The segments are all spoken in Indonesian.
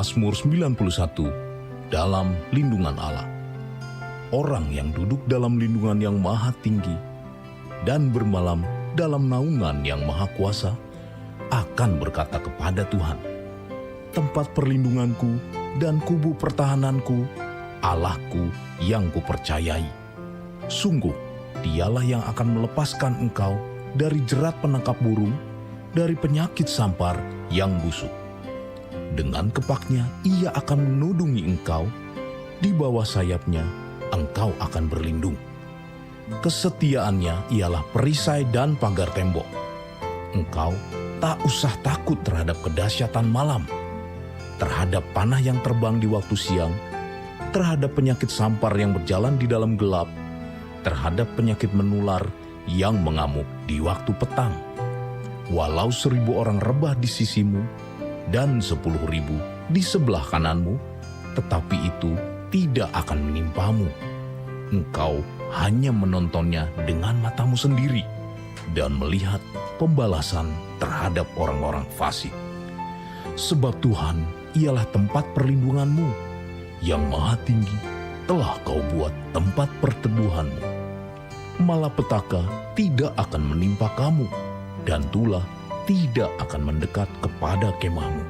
Mazmur 91, dalam lindungan Allah. Orang yang duduk dalam lindungan yang maha tinggi dan bermalam dalam naungan yang maha kuasa akan berkata kepada Tuhan, tempat perlindunganku dan kubu pertahananku, Allahku yang kupercayai. Sungguh, dialah yang akan melepaskan engkau dari jerat penangkap burung, dari penyakit sampar yang busuk. Dengan kepaknya ia akan menudungi engkau, di bawah sayapnya engkau akan berlindung. Kesetiaannya ialah perisai dan pagar tembok. Engkau tak usah takut terhadap kedahsyatan malam, terhadap panah yang terbang di waktu siang, terhadap penyakit sampar yang berjalan di dalam gelap, terhadap penyakit menular yang mengamuk di waktu petang. Walau 1.000 orang rebah di sisimu dan 10.000 di sebelah kananmu, tetapi itu tidak akan menimpamu. Engkau hanya menontonnya dengan matamu sendiri dan melihat pembalasan terhadap orang-orang fasik. Sebab Tuhan ialah tempat perlindunganmu, yang maha tinggi telah kau buat tempat perteduhanmu. Malapetaka tidak akan menimpa kamu, dan tulah tidak akan mendekat kepada kemahmu.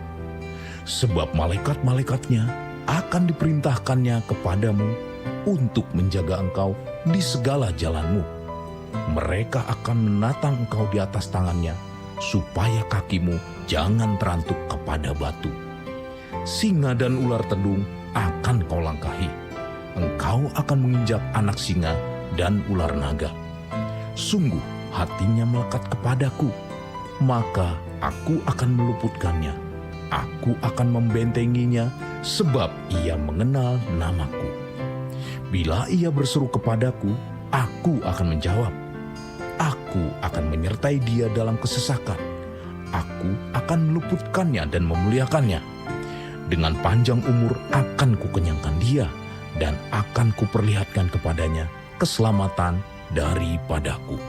Sebab malaikat-malaikatnya akan diperintahkannya kepadamu untuk menjaga engkau di segala jalanmu. Mereka akan menatang engkau di atas tangannya, supaya kakimu jangan terantuk kepada batu. Singa dan ular tedung akan kau langkahi. Engkau akan menginjak anak singa dan ular naga. Sungguh hatinya melekat kepadaku, maka aku akan meluputkannya. Aku akan membentenginya, sebab ia mengenal namaku. Bila ia berseru kepadaku, aku akan menjawab. Aku akan menyertai dia dalam kesesakan. Aku akan meluputkannya dan memuliakannya. Dengan panjang umur akan kukenyangkan dia, dan akan kuperlihatkan kepadanya keselamatan daripadaku.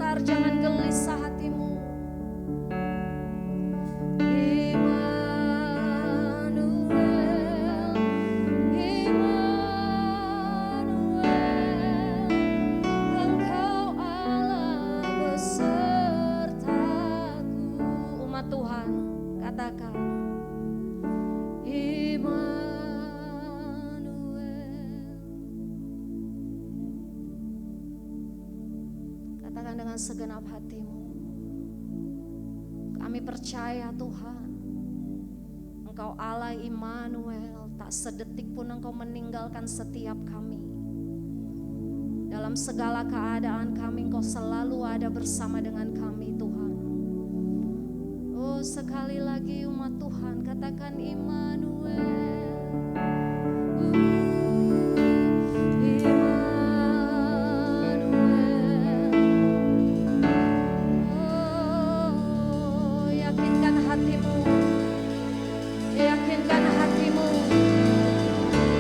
gentar, jangan gelisah hatimu. Tuhan, katakan Immanuel. Katakan dengan segenap hatimu, kami percaya Tuhan, Engkau Allah Immanuel. Tak sedetik pun Engkau meninggalkan setiap kami. Dalam segala keadaan kami, Engkau selalu ada bersama dengan kami Tuhan. Sekali lagi umat Tuhan, katakan Immanuel. Yakinkan hatimu, yakinkan hatimu,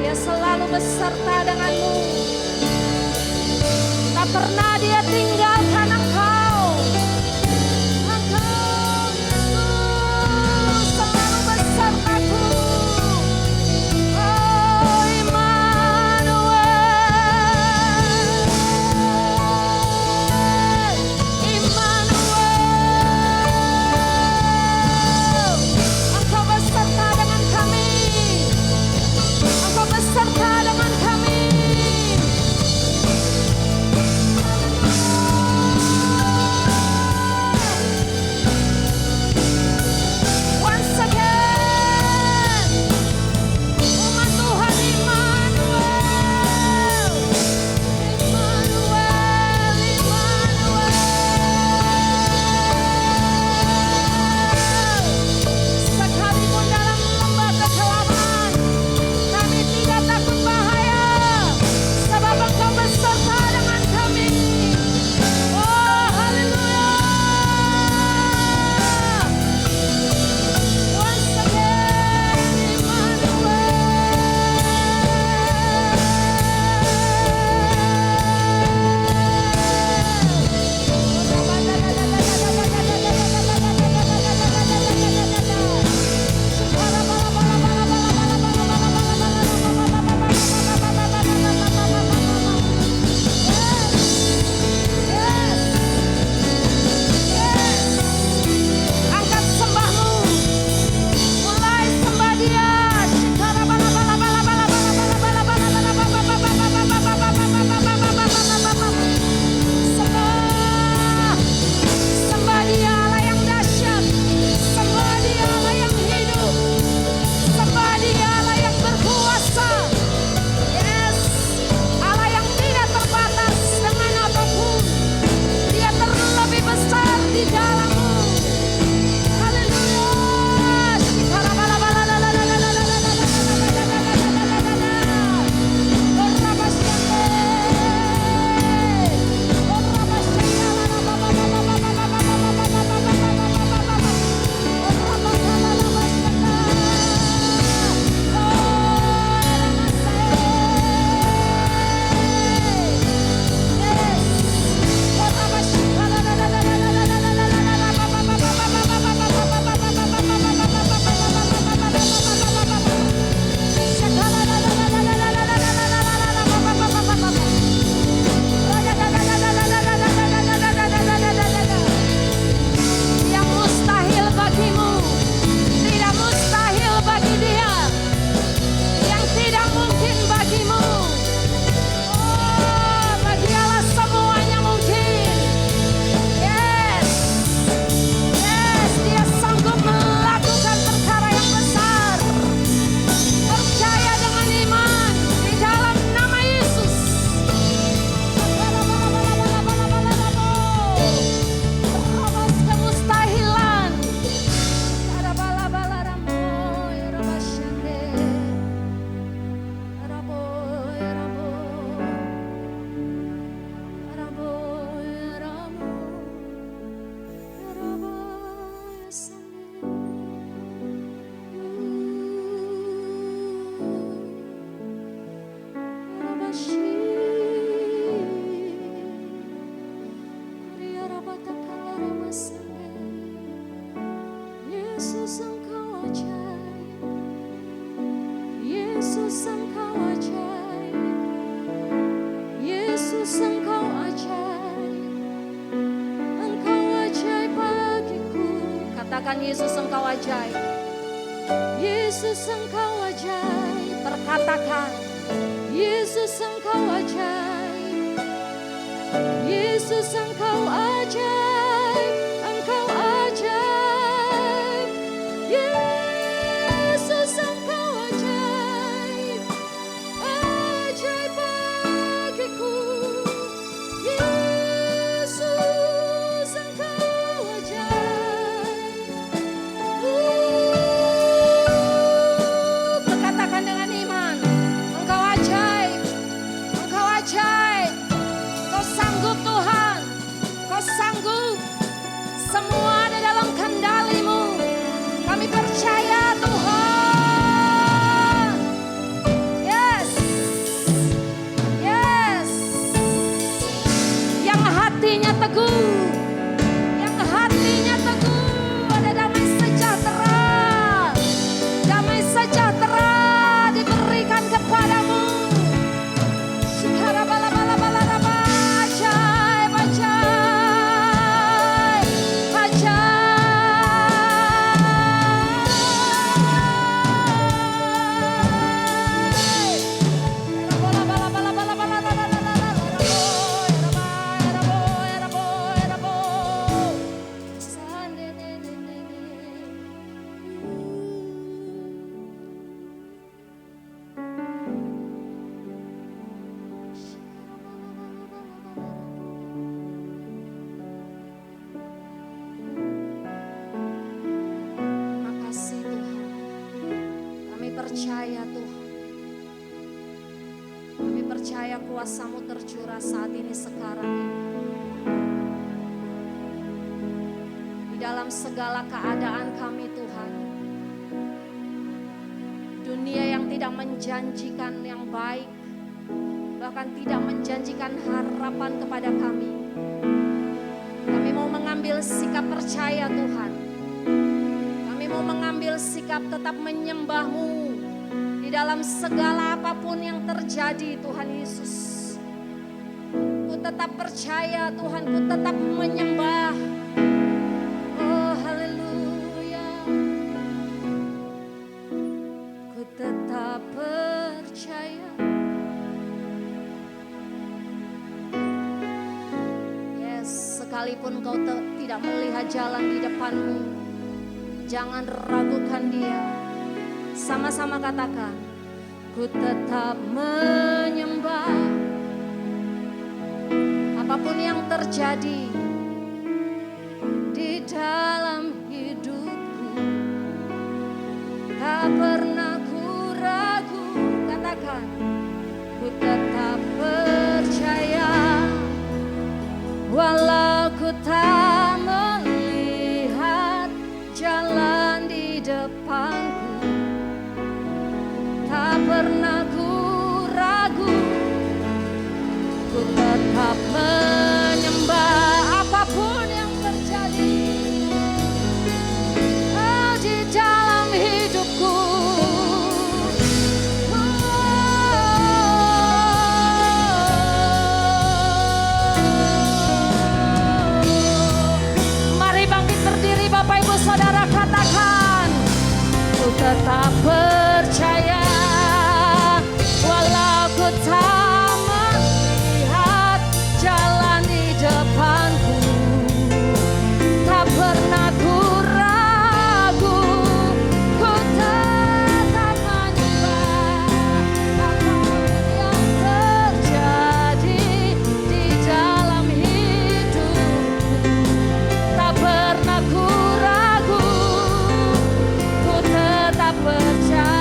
Dia selalu beserta denganmu. Tak pernah Dia tinggalkan engkau. Yesus Engkau ajaib, Yesus Engkau ajaib, Yesus Engkau ajaib, Engkau ajaib bagiku. Katakan Yesus Engkau ajaib, Yesus Engkau ajaib. Perkatakan Yesus Engkau ajaib, Yesus Engkau ajaib, Engkau ajaib, Yesus Engkau ajaib, ajaib bagiku. Yesus Engkau ajaib. Berkatakan dengan iman, Engkau ajaib, Engkau ajaib. Kau sanggup Tuhan, Kau sanggup. Semua ada dalam kendali-Mu. Kami percaya Tuhan. Yes, yes. Yang hatinya teguh, yang hatinya teguh, ada damai sejahtera. Damai sejahtera diberikan kepadamu. Bala-bala-bala-bala-bala. Ajaib, ajaib, ajaib. Makasih Tuhan, kami percaya Tuhan. Kami percaya kuasa-Mu tercurah saat ini sekarang ini. Di dalam segala keadaan kami Tuhan. Dunia yang tidak menjanjikan yang baik, bahkan tidak menjanjikan harapan kepada kami. Kami mau mengambil sikap percaya Tuhan. Kami mau mengambil sikap tetap menyembah-Mu di dalam segala apapun yang terjadi Tuhan Yesus. Ku tetap percaya Tuhan, ku tetap menyembah. Oh haleluya. Ku tetap percaya. Yes, sekalipun kau tidak melihat jalan di depanmu, jangan ragukan Dia. Sama-sama katakan, ku tetap menyembah. Apapun yang terjadi di dalam hidupku, tak pernah ku ragu. Katakan, ku tetap percaya. Walau ku tak melihat jalan di depanku, tak pernah ku ragu. Ku tetap menyembah apapun yang terjadi di dalam hidupku. Mari bangkit berdiri Bapak Ibu Saudara, katakan, ku tetap percaya. Walau ku tak melihat jalan di depanku, tak pernah ku ragu. Ku tetap menyembah apapun yang terjadi di dalam hidupku, tak pernah ku ragu. Ku tetap percaya.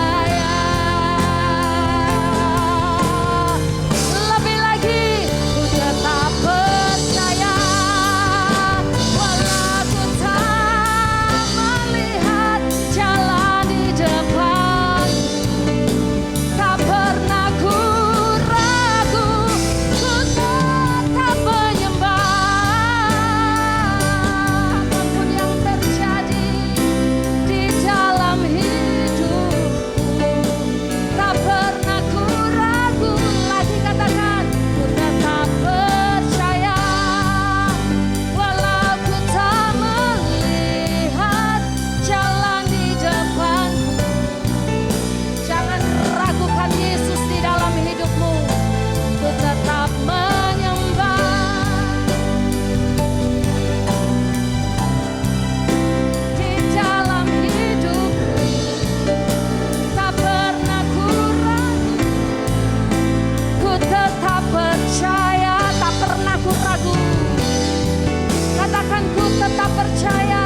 percaya,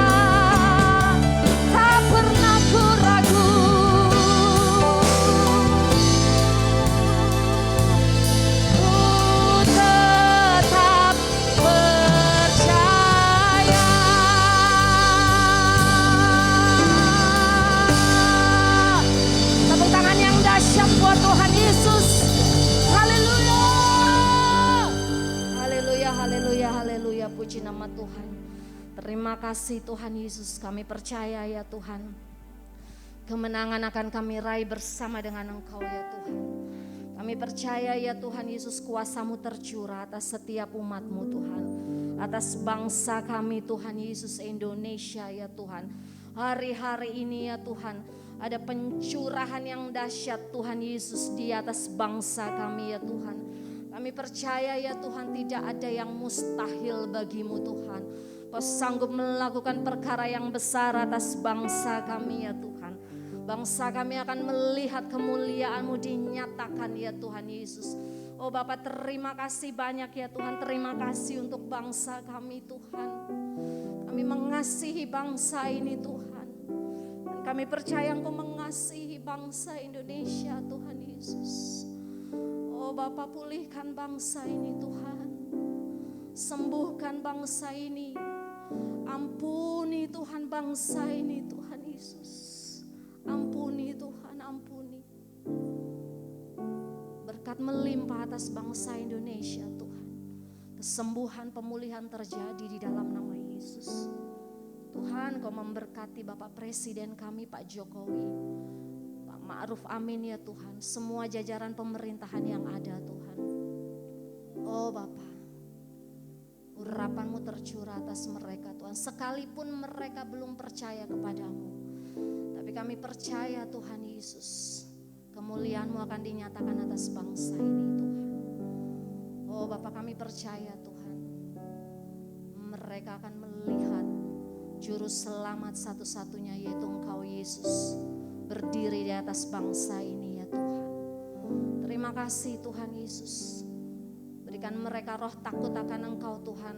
tak pernah ku ragu. Ku tetap percaya. Tepuk tangan yang dahsyat buat Tuhan Yesus. Haleluya. Haleluya, haleluya, haleluya. Puji nama Tuhan. Terima kasih Tuhan Yesus. Kami percaya ya Tuhan, kemenangan akan kami raih bersama dengan Engkau ya Tuhan. Kami percaya ya Tuhan Yesus, kuasa-Mu tercurah atas setiap umat-Mu Tuhan, atas bangsa kami Tuhan Yesus Indonesia ya Tuhan. Hari-hari ini ya Tuhan, ada pencurahan yang dahsyat Tuhan Yesus di atas bangsa kami ya Tuhan. Kami percaya ya Tuhan, tidak ada yang mustahil bagi-Mu Tuhan. Kau sanggup melakukan perkara yang besar atas bangsa kami ya Tuhan. Bangsa kami akan melihat kemuliaan-Mu dinyatakan ya Tuhan Yesus. Oh Bapa, terima kasih banyak ya Tuhan. Terima kasih untuk bangsa kami Tuhan. Kami mengasihi bangsa ini Tuhan. Dan kami percaya Engkau mengasihi bangsa Indonesia Tuhan Yesus. Oh Bapa, pulihkan bangsa ini Tuhan. Sembuhkan bangsa ini. Ampuni Tuhan bangsa ini Tuhan Yesus. Ampuni Tuhan, ampuni. Berkat melimpah atas bangsa Indonesia Tuhan. Kesembuhan, pemulihan terjadi di dalam nama Yesus. Tuhan, Kau memberkati Bapak Presiden kami Pak Jokowi, Pak Ma'ruf Amin ya Tuhan. Semua jajaran pemerintahan yang ada Tuhan. Oh Bapak, urapan-Mu tercurah atas mereka Tuhan. Sekalipun mereka belum percaya kepadamu, tapi kami percaya Tuhan Yesus, kemuliaan-Mu akan dinyatakan atas bangsa ini Tuhan. Oh Bapa, kami percaya Tuhan, mereka akan melihat juru selamat satu-satunya, yaitu Engkau Yesus, berdiri di atas bangsa ini ya Tuhan. Terima kasih Tuhan Yesus. Berikan mereka roh takut akan Engkau Tuhan,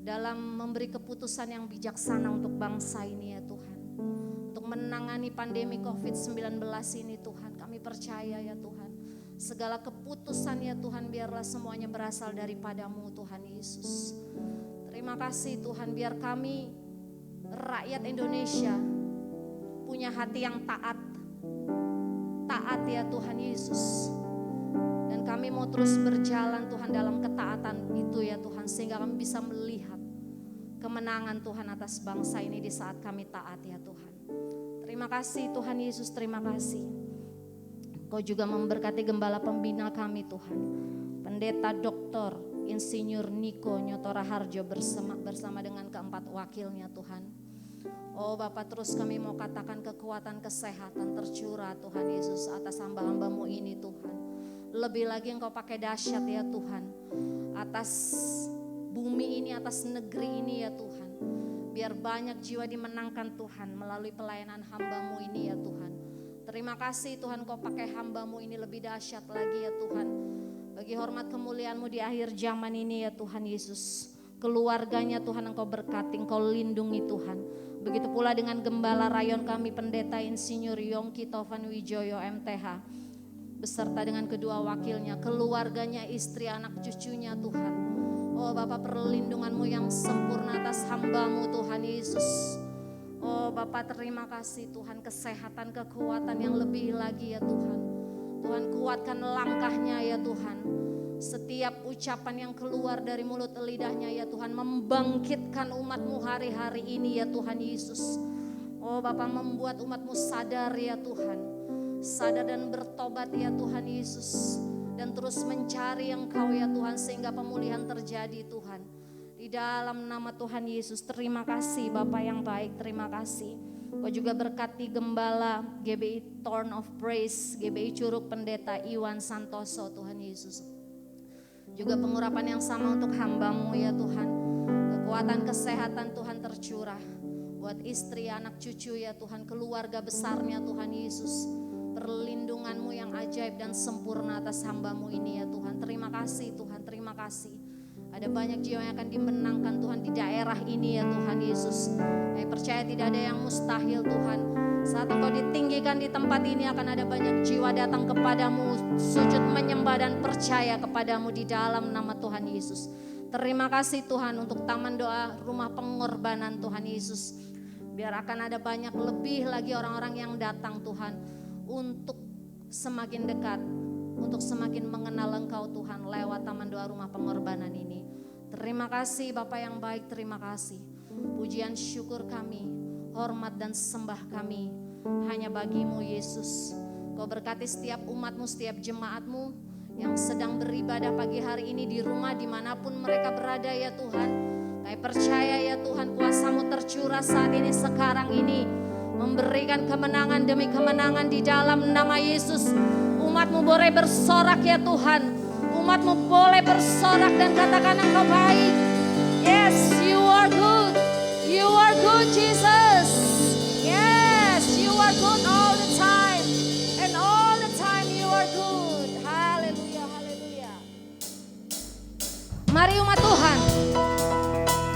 dalam memberi keputusan yang bijaksana untuk bangsa ini ya Tuhan. Untuk menangani pandemi COVID-19 ini Tuhan, kami percaya ya Tuhan, segala keputusan ya Tuhan, biarlah semuanya berasal daripada-Mu Tuhan Yesus. Terima kasih Tuhan, biar kami rakyat Indonesia punya hati yang taat ya Tuhan Yesus. Dan kami mau terus berjalan Tuhan dalam ketaatan itu ya Tuhan, sehingga kami bisa melihat kemenangan Tuhan atas bangsa ini di saat kami taat ya Tuhan. Terima kasih Tuhan Yesus, terima kasih. Kau juga memberkati gembala pembina kami Tuhan, Pendeta Dr. Insinyur Niko Nyotora Harjo bersama dengan keempat wakilnya Tuhan. Oh Bapak, terus kami mau katakan kekuatan kesehatan tercurah Tuhan Yesus atas hamba-hamba-Mu ini Tuhan. Lebih lagi Engkau pakai dahsyat ya Tuhan, atas bumi ini, atas negeri ini ya Tuhan. Biar banyak jiwa dimenangkan Tuhan melalui pelayanan hamba-Mu ini ya Tuhan. Terima kasih Tuhan, Kau pakai hamba-Mu ini lebih dahsyat lagi ya Tuhan. Bagi hormat kemuliaan-Mu di akhir zaman ini ya Tuhan Yesus. Keluarganya Tuhan Engkau berkati, Engkau lindungi Tuhan. Begitu pula dengan gembala rayon kami Pendeta Insinyur Yongki Tovan Wijoyo MTH, beserta dengan kedua wakilnya, keluarganya, istri, anak cucunya Tuhan. Oh Bapak, perlindungan-Mu yang sempurna atas hamba-Mu Tuhan Yesus. Oh Bapak, terima kasih Tuhan, kesehatan, kekuatan yang lebih lagi ya Tuhan. Tuhan, kuatkan langkahnya ya Tuhan. Setiap ucapan yang keluar dari mulut lidahnya ya Tuhan, membangkitkan umat-Mu hari-hari ini ya Tuhan Yesus. Oh Bapak, membuat umat-Mu sadar ya Tuhan, sadar dan bertobat ya Tuhan Yesus, dan terus mencari Engkau ya Tuhan, sehingga pemulihan terjadi Tuhan. Di dalam nama Tuhan Yesus, terima kasih Bapak yang baik, terima kasih. Kau juga berkati gembala GBI Thorn of Praise, GBI Curug Pendeta Iwan Santoso Tuhan Yesus. Juga pengurapan yang sama untuk hamba-Mu ya Tuhan. Kekuatan kesehatan Tuhan tercurah buat istri, anak cucu ya Tuhan, keluarga besarnya Tuhan Yesus. Perlindungan-Mu yang ajaib dan sempurna atas hamba-Mu ini ya Tuhan. Terima kasih Tuhan, terima kasih. Ada banyak jiwa yang akan dimenangkan Tuhan di daerah daerah ini ya Tuhan Yesus. Kami percaya tidak ada yang mustahil Tuhan. Saat Engkau ditinggikan di tempat ini akan ada banyak jiwa datang kepadamu, sujud menyembah dan percaya kepadamu di dalam nama Tuhan Yesus. Terima kasih Tuhan untuk taman doa rumah pengorbanan Tuhan Yesus. Biar akan ada banyak lebih lagi orang-orang yang datang Tuhan untuk semakin dekat, untuk semakin mengenal Engkau Tuhan lewat taman doa rumah pengorbanan ini. Terima kasih Bapa yang baik, terima kasih. Pujian syukur kami, hormat dan sembah kami hanya bagimu Yesus. Kau berkati setiap umatmu, setiap jemaatmu yang sedang beribadah pagi hari ini di rumah dimanapun mereka berada ya Tuhan. Kami percaya ya Tuhan kuasa-Mu tercurah saat ini sekarang ini, memberikan kemenangan demi kemenangan di dalam nama Yesus. Umat-Mu boleh bersorak ya Tuhan. Umat-Mu boleh bersorak dan katakan Engkau baik. Yes, you are good. You are good Jesus. Yes, you are good all the time. And all the time you are good. Haleluya, haleluya. Mari umat Tuhan,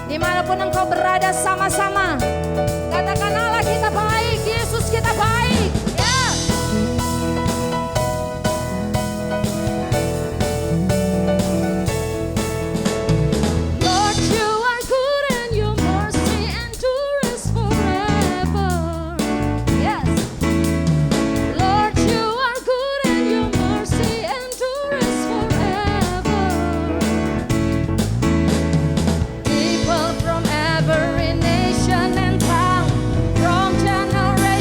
dimanapun engkau berada sama-sama katakan Allah kita baik, Yesus kita baik. Ya. Lord, you are good and your mercy endures forever. Yes. Lord, you are good and your mercy endures forever. People from every nation and tongue, from generation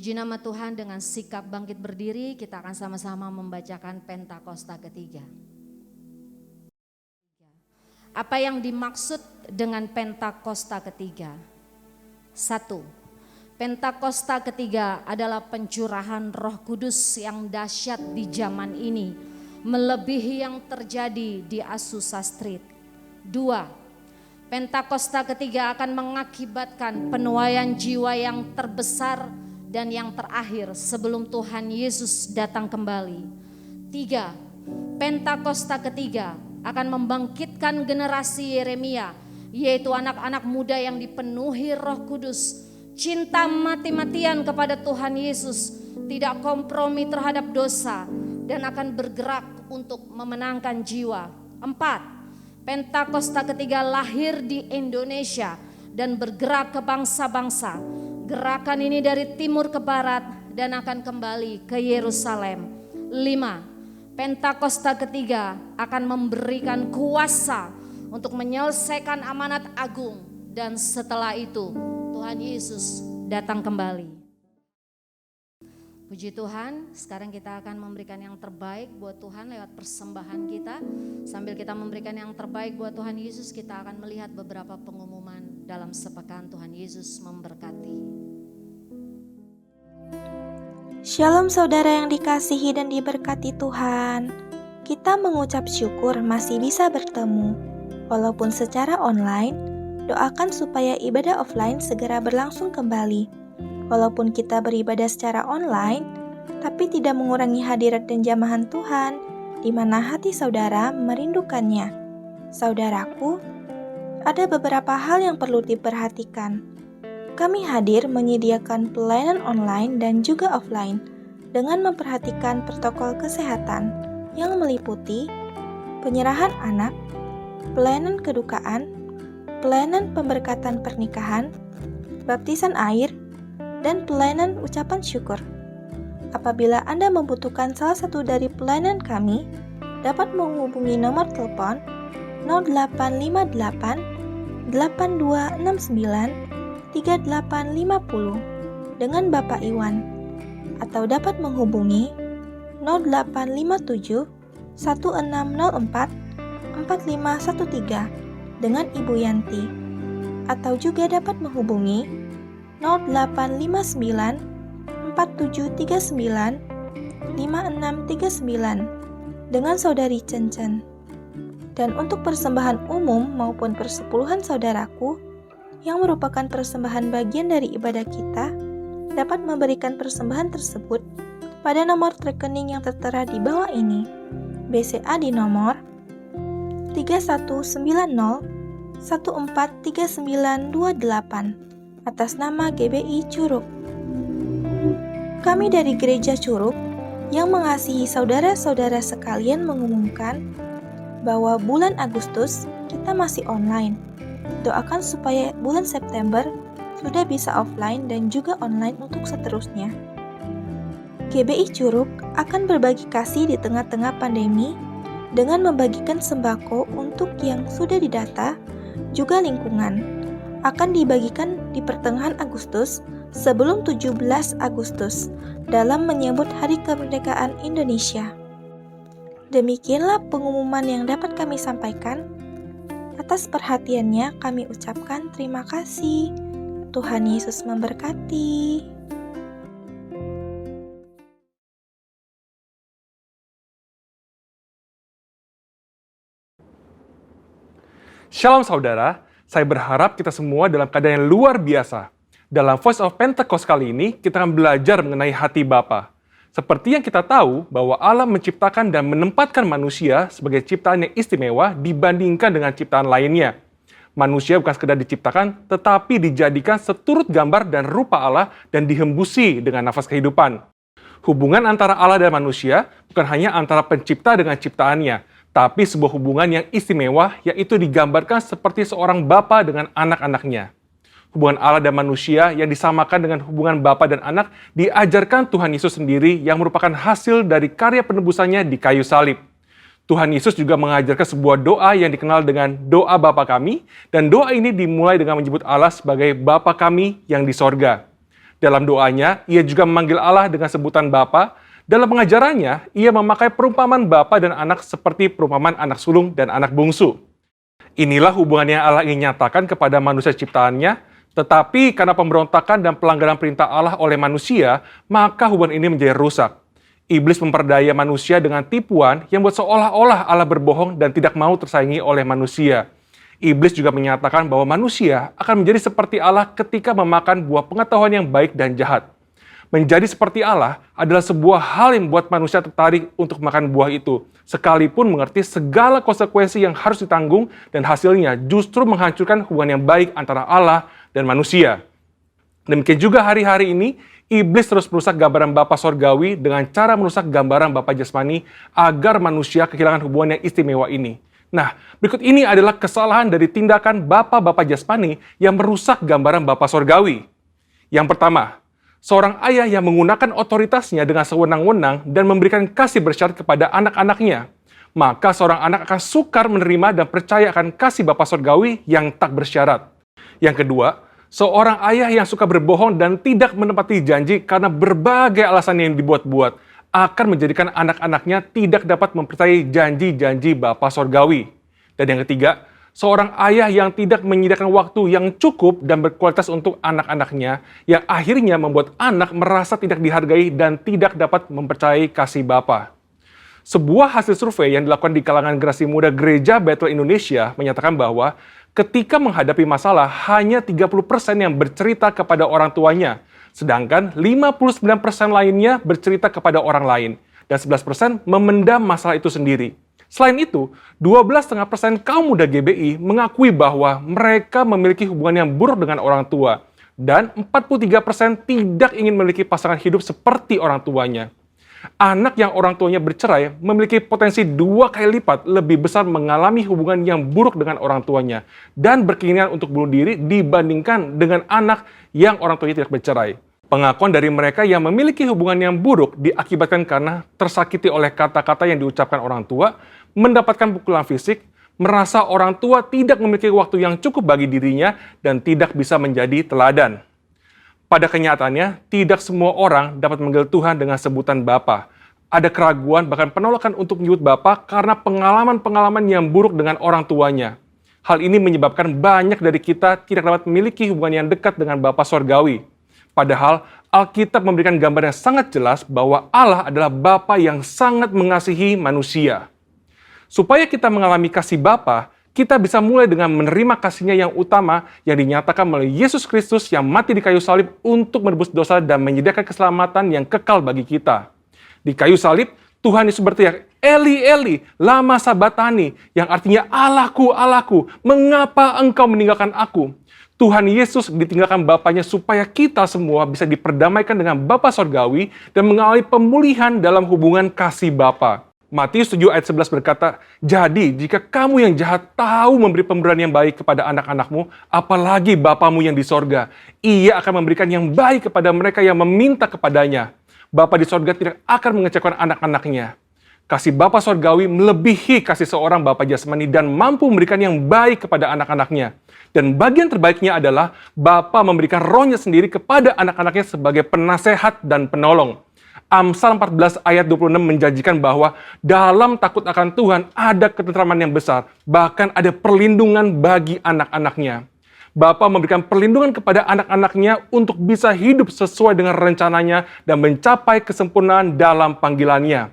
Puji nama Tuhan, dengan sikap bangkit berdiri kita akan sama-sama membacakan Pentakosta ketiga. Apa yang dimaksud dengan Pentakosta ketiga? 1. Pentakosta ketiga adalah pencurahan Roh Kudus yang dahsyat di zaman ini, melebihi yang terjadi di Azusa Street. 2. Pentakosta ketiga akan mengakibatkan penuaian jiwa yang terbesar dan yang terakhir sebelum Tuhan Yesus datang kembali. 3. Pentakosta ketiga akan membangkitkan generasi Yeremia, yaitu anak-anak muda yang dipenuhi Roh Kudus, cinta mati-matian kepada Tuhan Yesus, tidak kompromi terhadap dosa, dan akan bergerak untuk memenangkan jiwa. 4. Pentakosta ketiga lahir di Indonesia dan bergerak ke bangsa-bangsa. Gerakan ini dari timur ke barat dan akan kembali ke Yerusalem. 5. Pentakosta ketiga akan memberikan kuasa untuk menyelesaikan amanat agung, dan setelah itu Tuhan Yesus datang kembali. Puji Tuhan, sekarang kita akan memberikan yang terbaik buat Tuhan lewat persembahan kita. Sambil kita memberikan yang terbaik buat Tuhan Yesus, kita akan melihat beberapa pengumuman dalam sepekan. Tuhan Yesus memberkati. Shalom saudara yang dikasihi dan diberkati Tuhan. Kita mengucap syukur masih bisa bertemu. Walaupun secara online, doakan supaya ibadah offline segera berlangsung kembali. Walaupun kita beribadah secara online, tapi tidak mengurangi hadirat dan jamahan Tuhan, di mana hati saudara merindukannya. Saudaraku, ada beberapa hal yang perlu diperhatikan. Kami hadir menyediakan pelayanan online dan juga offline dengan memperhatikan protokol kesehatan yang meliputi penyerahan anak, pelayanan kedukaan, pelayanan pemberkatan pernikahan, baptisan air, dan pelayanan ucapan syukur. Apabila Anda membutuhkan salah satu dari pelayanan kami, dapat menghubungi nomor telepon 0858 8269 3850 dengan Bapak Iwan, atau dapat menghubungi 0857 1604 4513 dengan Ibu Yanti, atau juga dapat menghubungi 0859 4739 5639 dengan Saudari Cencen. Dan untuk persembahan umum maupun persepuluhan saudaraku yang merupakan persembahan bagian dari ibadah kita, dapat memberikan persembahan tersebut pada nomor rekening yang tertera di bawah ini. BCA di nomor 3190143928 atas nama GBI Curug. Kami dari Gereja Curug yang mengasihi saudara-saudara sekalian mengumumkan bahwa bulan Agustus kita masih online. Doakan supaya bulan September sudah bisa offline dan juga online untuk seterusnya. GBI Curug akan berbagi kasih di tengah-tengah pandemi dengan membagikan sembako untuk yang sudah didata, juga lingkungan. Akan dibagikan di pertengahan Agustus sebelum 17 Agustus dalam menyambut Hari Kemerdekaan Indonesia. Demikianlah pengumuman yang dapat kami sampaikan. Atas perhatiannya kami ucapkan terima kasih. Tuhan Yesus memberkati. Shalom saudara, saya berharap kita semua dalam keadaan yang luar biasa. Dalam Voice of Pentecost kali ini, kita akan belajar mengenai hati Bapa. Seperti yang kita tahu bahwa Allah menciptakan dan menempatkan manusia sebagai ciptaan yang istimewa dibandingkan dengan ciptaan lainnya. Manusia bukan sekedar diciptakan, tetapi dijadikan seturut gambar dan rupa Allah dan dihembusi dengan nafas kehidupan. Hubungan antara Allah dan manusia bukan hanya antara pencipta dengan ciptaannya, tapi sebuah hubungan yang istimewa, yaitu digambarkan seperti seorang bapa dengan anak-anaknya. Hubungan Allah dan manusia yang disamakan dengan hubungan bapa dan anak diajarkan Tuhan Yesus sendiri yang merupakan hasil dari karya penebusannya di kayu salib. Tuhan Yesus juga mengajarkan sebuah doa yang dikenal dengan doa Bapa kami, dan doa ini dimulai dengan menyebut Allah sebagai Bapa kami yang di sorga. Dalam doanya, ia juga memanggil Allah dengan sebutan Bapa. Dalam pengajarannya, ia memakai perumpamaan bapa dan anak seperti perumpamaan anak sulung dan anak bungsu. Inilah hubungan yang Allah ingin nyatakan kepada manusia ciptaannya, tetapi karena pemberontakan dan pelanggaran perintah Allah oleh manusia, maka hubungan ini menjadi rusak. Iblis memperdaya manusia dengan tipuan yang buat seolah-olah Allah berbohong dan tidak mau tersaingi oleh manusia. Iblis juga menyatakan bahwa manusia akan menjadi seperti Allah ketika memakan buah pengetahuan yang baik dan jahat. Menjadi seperti Allah adalah sebuah hal yang membuat manusia tertarik untuk makan buah itu, sekalipun mengerti segala konsekuensi yang harus ditanggung dan hasilnya justru menghancurkan hubungan yang baik antara Allah dan manusia. Demikian juga hari-hari ini, iblis terus merusak gambaran Bapa Sorgawi dengan cara merusak gambaran Bapa Jasmani agar manusia kehilangan hubungan yang istimewa ini. Nah, berikut ini adalah kesalahan dari tindakan Bapa-Bapa Jasmani yang merusak gambaran Bapa Sorgawi. Yang pertama, seorang ayah yang menggunakan otoritasnya dengan sewenang-wenang dan memberikan kasih bersyarat kepada anak-anaknya. Maka seorang anak akan sukar menerima dan percaya akan kasih Bapa Sorgawi yang tak bersyarat. Yang kedua, seorang ayah yang suka berbohong dan tidak menepati janji karena berbagai alasan yang dibuat-buat akan menjadikan anak-anaknya tidak dapat mempercayai janji-janji Bapa Sorgawi. Dan yang ketiga, seorang ayah yang tidak menyediakan waktu yang cukup dan berkualitas untuk anak-anaknya, yang akhirnya membuat anak merasa tidak dihargai dan tidak dapat mempercayai kasih Bapa. Sebuah hasil survei yang dilakukan di kalangan generasi muda Gereja Bethel Indonesia menyatakan bahwa ketika menghadapi masalah, hanya 30% yang bercerita kepada orang tuanya, sedangkan 59% lainnya bercerita kepada orang lain, dan 11% memendam masalah itu sendiri. Selain itu, 12,5% kaum muda GBI mengakui bahwa mereka memiliki hubungan yang buruk dengan orang tua, dan 43% tidak ingin memiliki pasangan hidup seperti orang tuanya. Anak yang orang tuanya bercerai memiliki potensi 2 kali lipat lebih besar mengalami hubungan yang buruk dengan orang tuanya dan berkeinginan untuk bunuh diri dibandingkan dengan anak yang orang tuanya tidak bercerai. Pengakuan dari mereka yang memiliki hubungan yang buruk diakibatkan karena tersakiti oleh kata-kata yang diucapkan orang tua, mendapatkan pukulan fisik, merasa orang tua tidak memiliki waktu yang cukup bagi dirinya, dan tidak bisa menjadi teladan. Pada kenyataannya, tidak semua orang dapat memanggil Tuhan dengan sebutan Bapa. Ada keraguan bahkan penolakan untuk menyebut Bapa karena pengalaman-pengalaman yang buruk dengan orang tuanya. Hal ini menyebabkan banyak dari kita tidak dapat memiliki hubungan yang dekat dengan Bapa Sorgawi. Padahal Alkitab memberikan gambar yang sangat jelas bahwa Allah adalah Bapa yang sangat mengasihi manusia. Supaya kita mengalami kasih Bapa, kita bisa mulai dengan menerima kasih-Nya yang utama yang dinyatakan melalui Yesus Kristus yang mati di kayu salib untuk menebus dosa dan menyediakan keselamatan yang kekal bagi kita. Di kayu salib, Tuhan Yesus berteriak, "Eli, Eli, lama sabatani," yang artinya, "Allahku, Allahku, mengapa engkau meninggalkan aku?" Tuhan Yesus ditinggalkan Bapanya supaya kita semua bisa diperdamaikan dengan Bapa Sorgawi dan mengalami pemulihan dalam hubungan kasih Bapa. Matius 7 ayat 11 berkata, "Jadi jika kamu yang jahat tahu memberi pemberian yang baik kepada anak-anakmu, apalagi Bapamu yang di sorga, Ia akan memberikan yang baik kepada mereka yang meminta kepadanya. Bapa di sorga tidak akan mengecewakan anak-anaknya." Kasih Bapa Sorgawi melebihi kasih seorang Bapa jasmani dan mampu memberikan yang baik kepada anak-anaknya. Dan bagian terbaiknya adalah Bapa memberikan Roh-Nya sendiri kepada anak-anaknya sebagai penasehat dan penolong. Amsal 14 ayat 26 menjanjikan bahwa dalam takut akan Tuhan ada ketentraman yang besar, bahkan ada perlindungan bagi anak-anaknya. Bapa memberikan perlindungan kepada anak-anaknya untuk bisa hidup sesuai dengan rencananya dan mencapai kesempurnaan dalam panggilannya.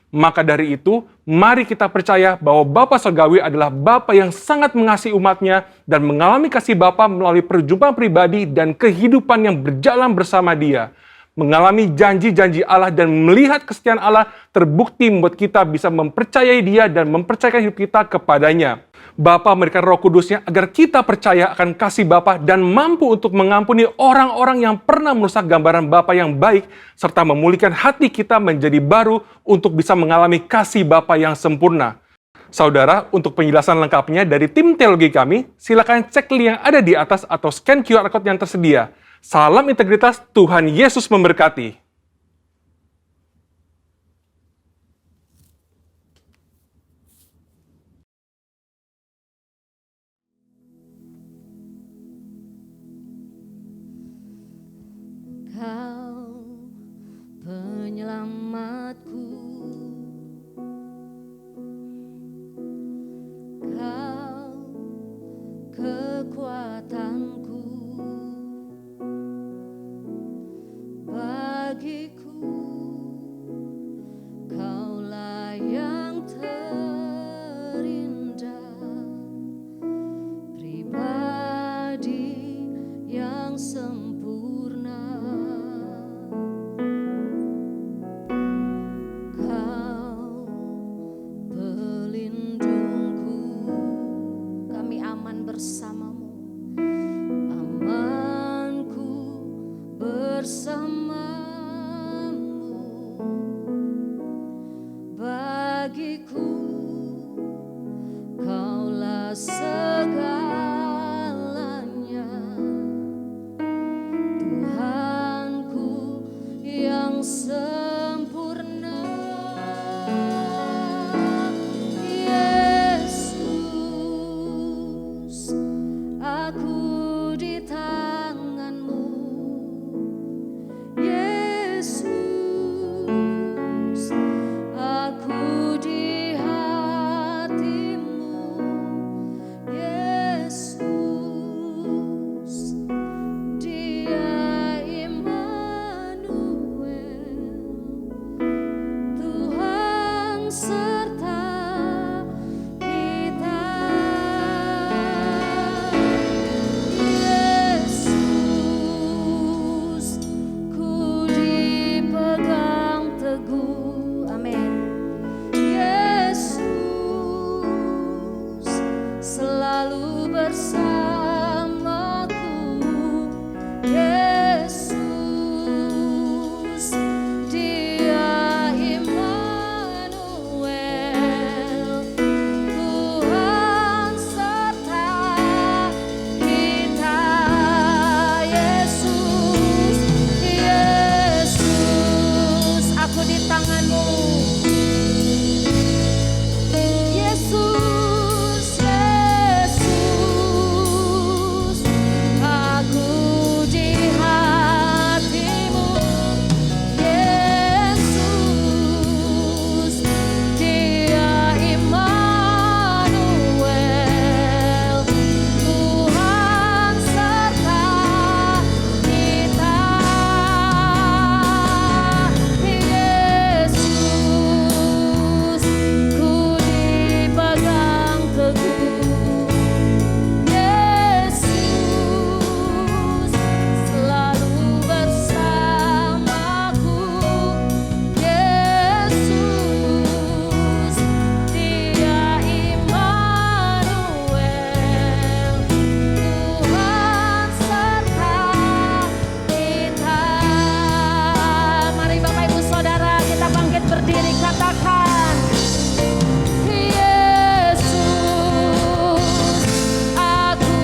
Maka dari itu, mari kita percaya bahwa Bapa Sorgawi adalah Bapa yang sangat mengasihi umatnya dan mengalami kasih Bapa melalui perjumpaan pribadi dan kehidupan yang berjalan bersama Dia. Mengalami janji-janji Allah dan melihat kesetiaan Allah terbukti membuat kita bisa mempercayai Dia dan mempercayakan hidup kita kepadanya. Bapa memberikan Roh Kudus-Nya agar kita percaya akan kasih Bapa dan mampu untuk mengampuni orang-orang yang pernah merusak gambaran Bapa yang baik serta memulihkan hati kita menjadi baru untuk bisa mengalami kasih Bapa yang sempurna. Saudara, untuk penjelasan lengkapnya dari tim teologi kami, silakan cek link yang ada di atas atau scan QR Code yang tersedia. Salam integritas, Tuhan Yesus memberkati. Kau penyelamatku, Kau kekuatanku, bagiku Kaulah yang terindah, pribadi yang sempurna. Kau pelindungku, kami aman bersamamu, amanku bersamamu. Bagiku Kaulah segalanya, Tuhanku yang sempurna. Yesus, aku di tangan-Mu. Yesus, aku di hati-Mu. Yesus, Dia Immanuel, Tuhan serta kita. Yesus, ku dipegang teguh. Amin. Yesus selalu bersamaku. Yesus, Dia Immanuel, Tuhan serta kita. Yesus, Yesus, aku di tangan-Mu. Yesus, Yesus, aku di hati-Mu. Yesus, Dia Immanuel, Tuhan serta kita. Yesus, ku dipegang teguh. Yesus selalu bersamaku. Yesus, Dia Immanuel, Tuhan serta kita. Mari Bapak Ibu Saudara, kita bangkit berdiri, katakan, Yesus, aku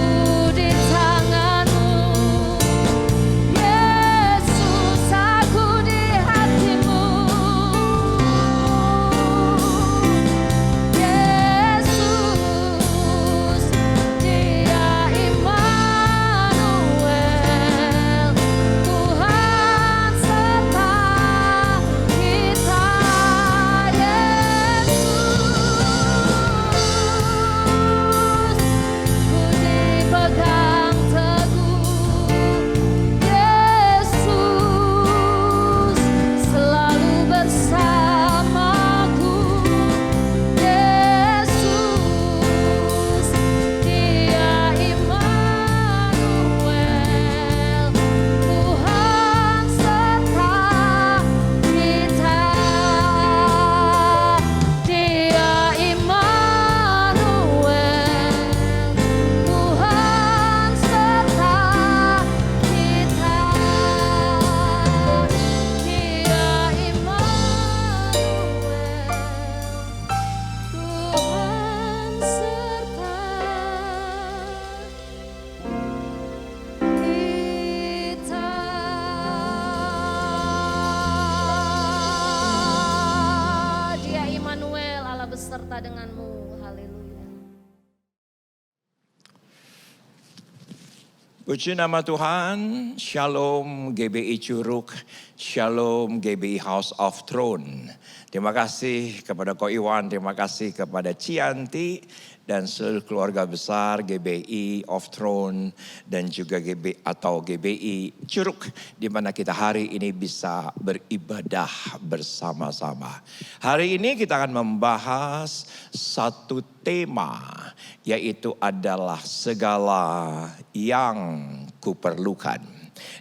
di tangan-Mu. Yesus, aku di hati-Mu. Yesus, Dia Immanuel, Tuhan serta kita. beserta denganmu. Haleluya. Puji nama Tuhan, Shalom GBI Curug, Shalom GBI House of Throne. Terima kasih kepada Ko Iwan, terima kasih kepada Cianti dan seluruh keluarga besar GBI of Throne dan juga GBI Curug, di mana kita hari ini bisa beribadah bersama-sama. Hari ini kita akan membahas satu tema, yaitu adalah segala yang kuperlukan.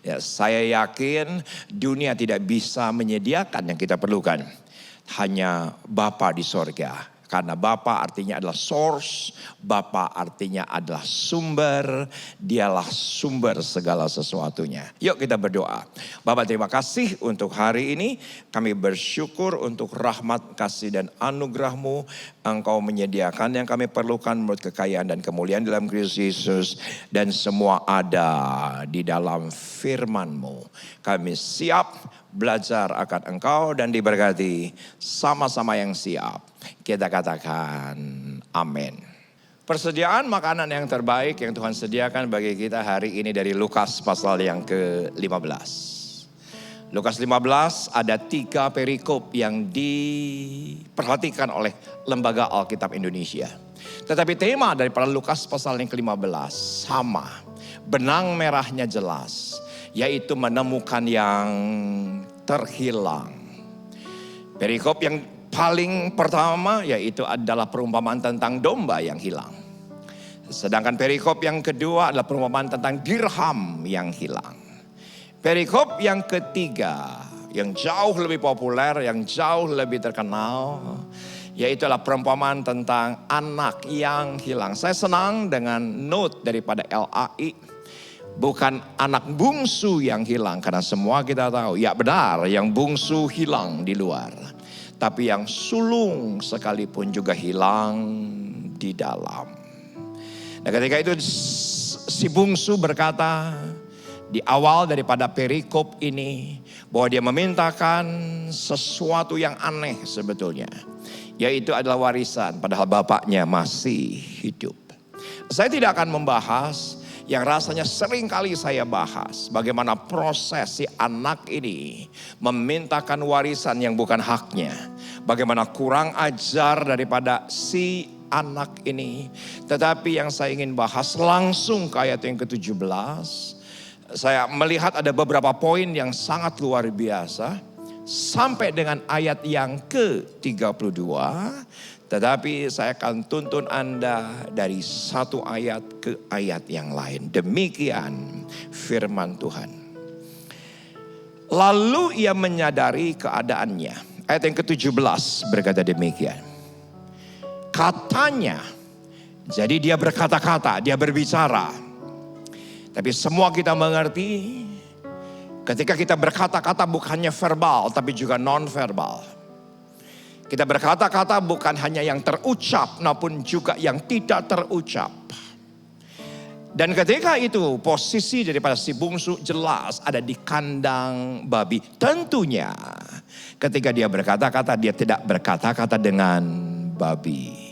Ya, saya yakin dunia tidak bisa menyediakan yang kita perlukan. Hanya Bapa di sorga. Karena Bapa artinya adalah source, Bapa artinya adalah sumber, dialah sumber segala sesuatunya. Yuk kita berdoa. Bapa, terima kasih untuk hari ini. Kami bersyukur untuk rahmat, kasih dan anugerah-Mu. Engkau menyediakan yang kami perlukan menurut kekayaan dan kemuliaan dalam Kristus Yesus. Dan semua ada di dalam firman-Mu. Kami siap belajar akan Engkau dan diberkati, sama-sama yang siap. Kita katakan amin. Persediaan makanan yang terbaik yang Tuhan sediakan bagi kita hari ini dari Lukas pasal yang ke-15. Lukas 15 ada 3 perikop yang diperhatikan oleh Lembaga Alkitab Indonesia. Tetapi tema daripada Lukas pasal yang ke-15 sama. Benang merahnya jelas, yaitu menemukan yang terhilang. Perikop yang paling pertama yaitu adalah perumpamaan tentang domba yang hilang. Sedangkan perikop yang kedua adalah perumpamaan tentang dirham yang hilang. Perikop yang ketiga yang jauh lebih populer, yang jauh lebih terkenal, yaitu adalah perumpamaan tentang anak yang hilang. Saya senang dengan note daripada LAI. Bukan anak bungsu yang hilang, karena semua kita tahu, ya benar, yang bungsu hilang di luar. Tapi yang sulung sekalipun juga hilang di dalam. Nah, ketika itu si bungsu berkata di awal daripada perikop ini, bahwa dia memintakan sesuatu yang aneh sebetulnya. Yaitu adalah warisan, padahal bapaknya masih hidup. Saya tidak akan membahas yang rasanya sering kali saya bahas, bagaimana proses si anak ini memintakan warisan yang bukan haknya. Bagaimana kurang ajar daripada si anak ini. Tetapi yang saya ingin bahas langsung ke ayat yang ke-17. Saya melihat ada beberapa poin yang sangat luar biasa. Sampai dengan ayat yang ke-32. Tetapi saya akan tuntun Anda dari satu ayat ke ayat yang lain. Demikian firman Tuhan. Lalu ia menyadari keadaannya. Ayat yang ke-17 berkata demikian. Katanya, jadi dia berkata-kata, dia berbicara. Tapi semua kita mengerti, ketika kita berkata-kata bukannya verbal, tapi juga non-verbal. Kita berkata-kata bukan hanya yang terucap, maupun juga yang tidak terucap. Dan ketika itu posisi daripada si bungsu jelas ada di kandang babi. Tentunya ketika dia berkata-kata, dia tidak berkata-kata dengan babi.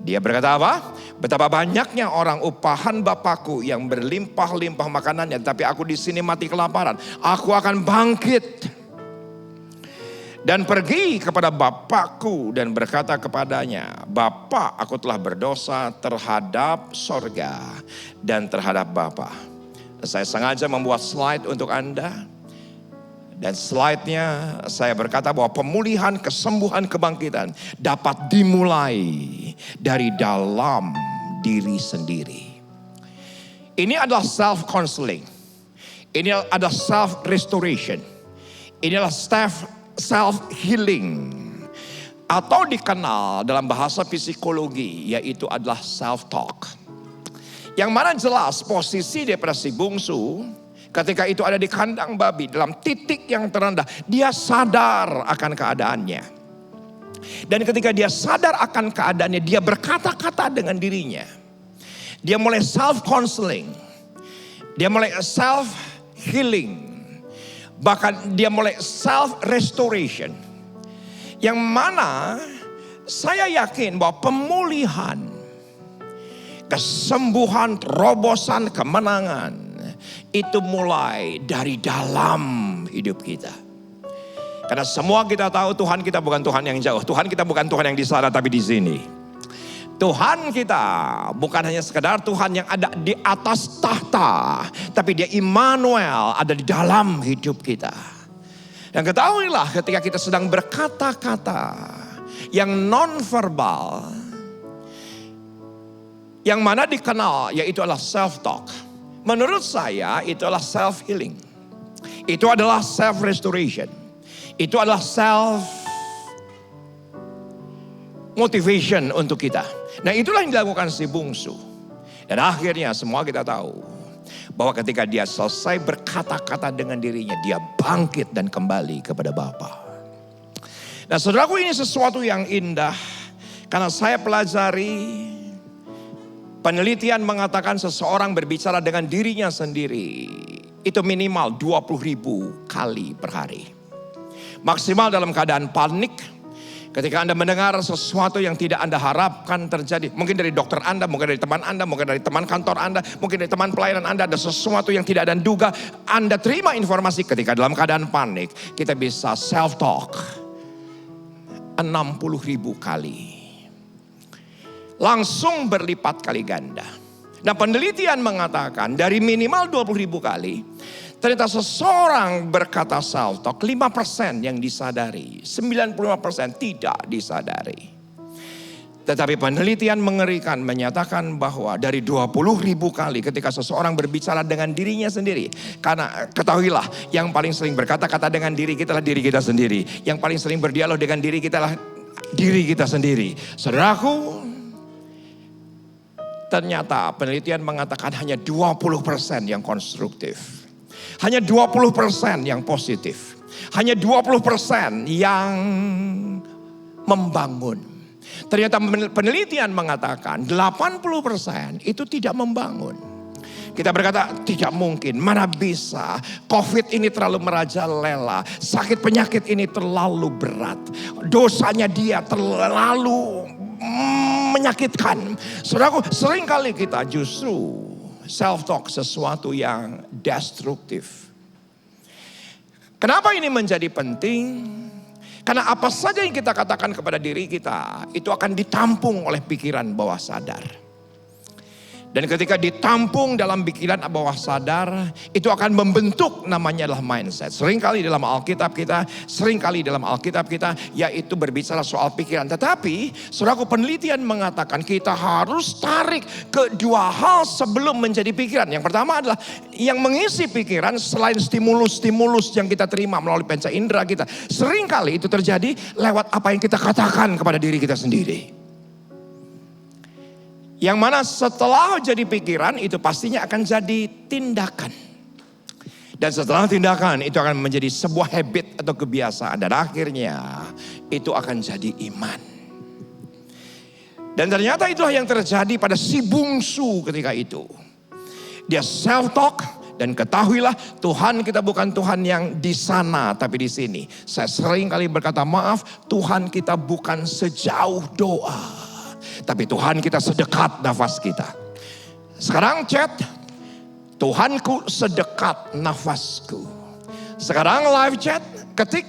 Dia berkata apa? Betapa banyaknya orang upahan Bapakku yang berlimpah-limpah makanannya, tapi aku di sini mati kelaparan. Aku akan bangkit dan pergi kepada Bapakku dan berkata kepadanya, Bapa, aku telah berdosa terhadap sorga dan terhadap Bapa. Saya sengaja membuat slide untuk Anda. Dan slide-nya saya berkata bahwa pemulihan, kesembuhan, kebangkitan dapat dimulai dari dalam diri sendiri. Ini adalah self-counseling. Ini adalah self-restoration. Ini adalah self-healing. Atau dikenal dalam bahasa psikologi, yaitu adalah self-talk. Yang mana jelas posisi daripada si bungsu ketika itu ada di kandang babi dalam titik yang terendah. Dia sadar akan keadaannya. Dan ketika dia sadar akan keadaannya, dia berkata-kata dengan dirinya. Dia mulai self-counseling. Dia mulai self-healing. Bahkan dia mulai self-restoration. Yang mana saya yakin bahwa pemulihan, kesembuhan, terobosan, kemenangan, itu mulai dari dalam hidup kita. Karena semua kita tahu Tuhan kita bukan Tuhan yang jauh. Tuhan kita bukan Tuhan yang di sana tapi di sini. Tuhan kita bukan hanya sekedar Tuhan yang ada di atas tahta, tapi dia Immanuel, ada di dalam hidup kita. Dan ketahuilah ketika kita sedang berkata-kata yang non-verbal, yang mana dikenal yaitu adalah self-talk. Menurut saya itu adalah self-healing. Itu adalah self-restoration. Itu adalah self-motivation untuk kita. Nah itulah yang dilakukan si bungsu. Dan akhirnya semua kita tahu bahwa ketika dia selesai berkata-kata dengan dirinya, dia bangkit dan kembali kepada Bapa. Nah saudaraku, ini sesuatu yang indah. Karena saya pelajari, penelitian mengatakan seseorang berbicara dengan dirinya sendiri itu minimal 20.000 kali per hari. Maksimal dalam keadaan panik, ketika Anda mendengar sesuatu yang tidak Anda harapkan terjadi. Mungkin dari dokter Anda, mungkin dari teman Anda, mungkin dari teman kantor Anda, mungkin dari teman pelayanan Anda. Ada sesuatu yang tidak Anda duga. Anda terima informasi ketika dalam keadaan panik. Kita bisa self-talk 60.000 kali. Langsung berlipat kali ganda. Nah penelitian mengatakan dari minimal 20.000 kali, ternyata seseorang berkata self-talk 5% yang disadari, 95% tidak disadari. Tetapi penelitian mengerikan menyatakan bahwa dari 20.000 kali ketika seseorang berbicara dengan dirinya sendiri. Karena ketahuilah yang paling sering berkata-kata dengan diri kita adalah diri kita sendiri. Yang paling sering berdialog dengan diri kita adalah diri kita sendiri. Saudaraku, ternyata penelitian mengatakan hanya 20% yang konstruktif. Hanya 20% yang positif. Hanya 20% yang membangun. Ternyata penelitian mengatakan 80% itu tidak membangun. Kita berkata tidak mungkin, mana bisa. Covid ini terlalu merajalela. Sakit penyakit ini terlalu berat. Dosanya dia terlalu menyakitkan. Saudaraku, seringkali kita justru self-talk sesuatu yang destruktif. Kenapa ini menjadi penting? Karena apa saja yang kita katakan kepada diri kita, itu akan ditampung oleh pikiran bawah sadar. Dan ketika ditampung dalam pikiran bawah sadar, itu akan membentuk namanya adalah mindset. Seringkali dalam Alkitab kita, yaitu berbicara soal pikiran. Tetapi, saudaraku, penelitian mengatakan kita harus tarik ke dua hal sebelum menjadi pikiran. Yang pertama adalah yang mengisi pikiran selain stimulus-stimulus yang kita terima melalui panca indera kita. Seringkali itu terjadi lewat apa yang kita katakan kepada diri kita sendiri. Yang mana setelah jadi pikiran itu pastinya akan jadi tindakan. Dan setelah tindakan itu akan menjadi sebuah habit atau kebiasaan. Dan akhirnya itu akan jadi iman. Dan ternyata itulah yang terjadi pada si bungsu ketika itu. Dia self-talk dan ketahuilah Tuhan kita bukan Tuhan yang di sana tapi di sini. Saya sering kali berkata maaf, Tuhan kita bukan sejauh doa. Tapi Tuhan kita sedekat nafas kita. Sekarang chat, Tuhanku sedekat nafasku. Sekarang live chat, ketik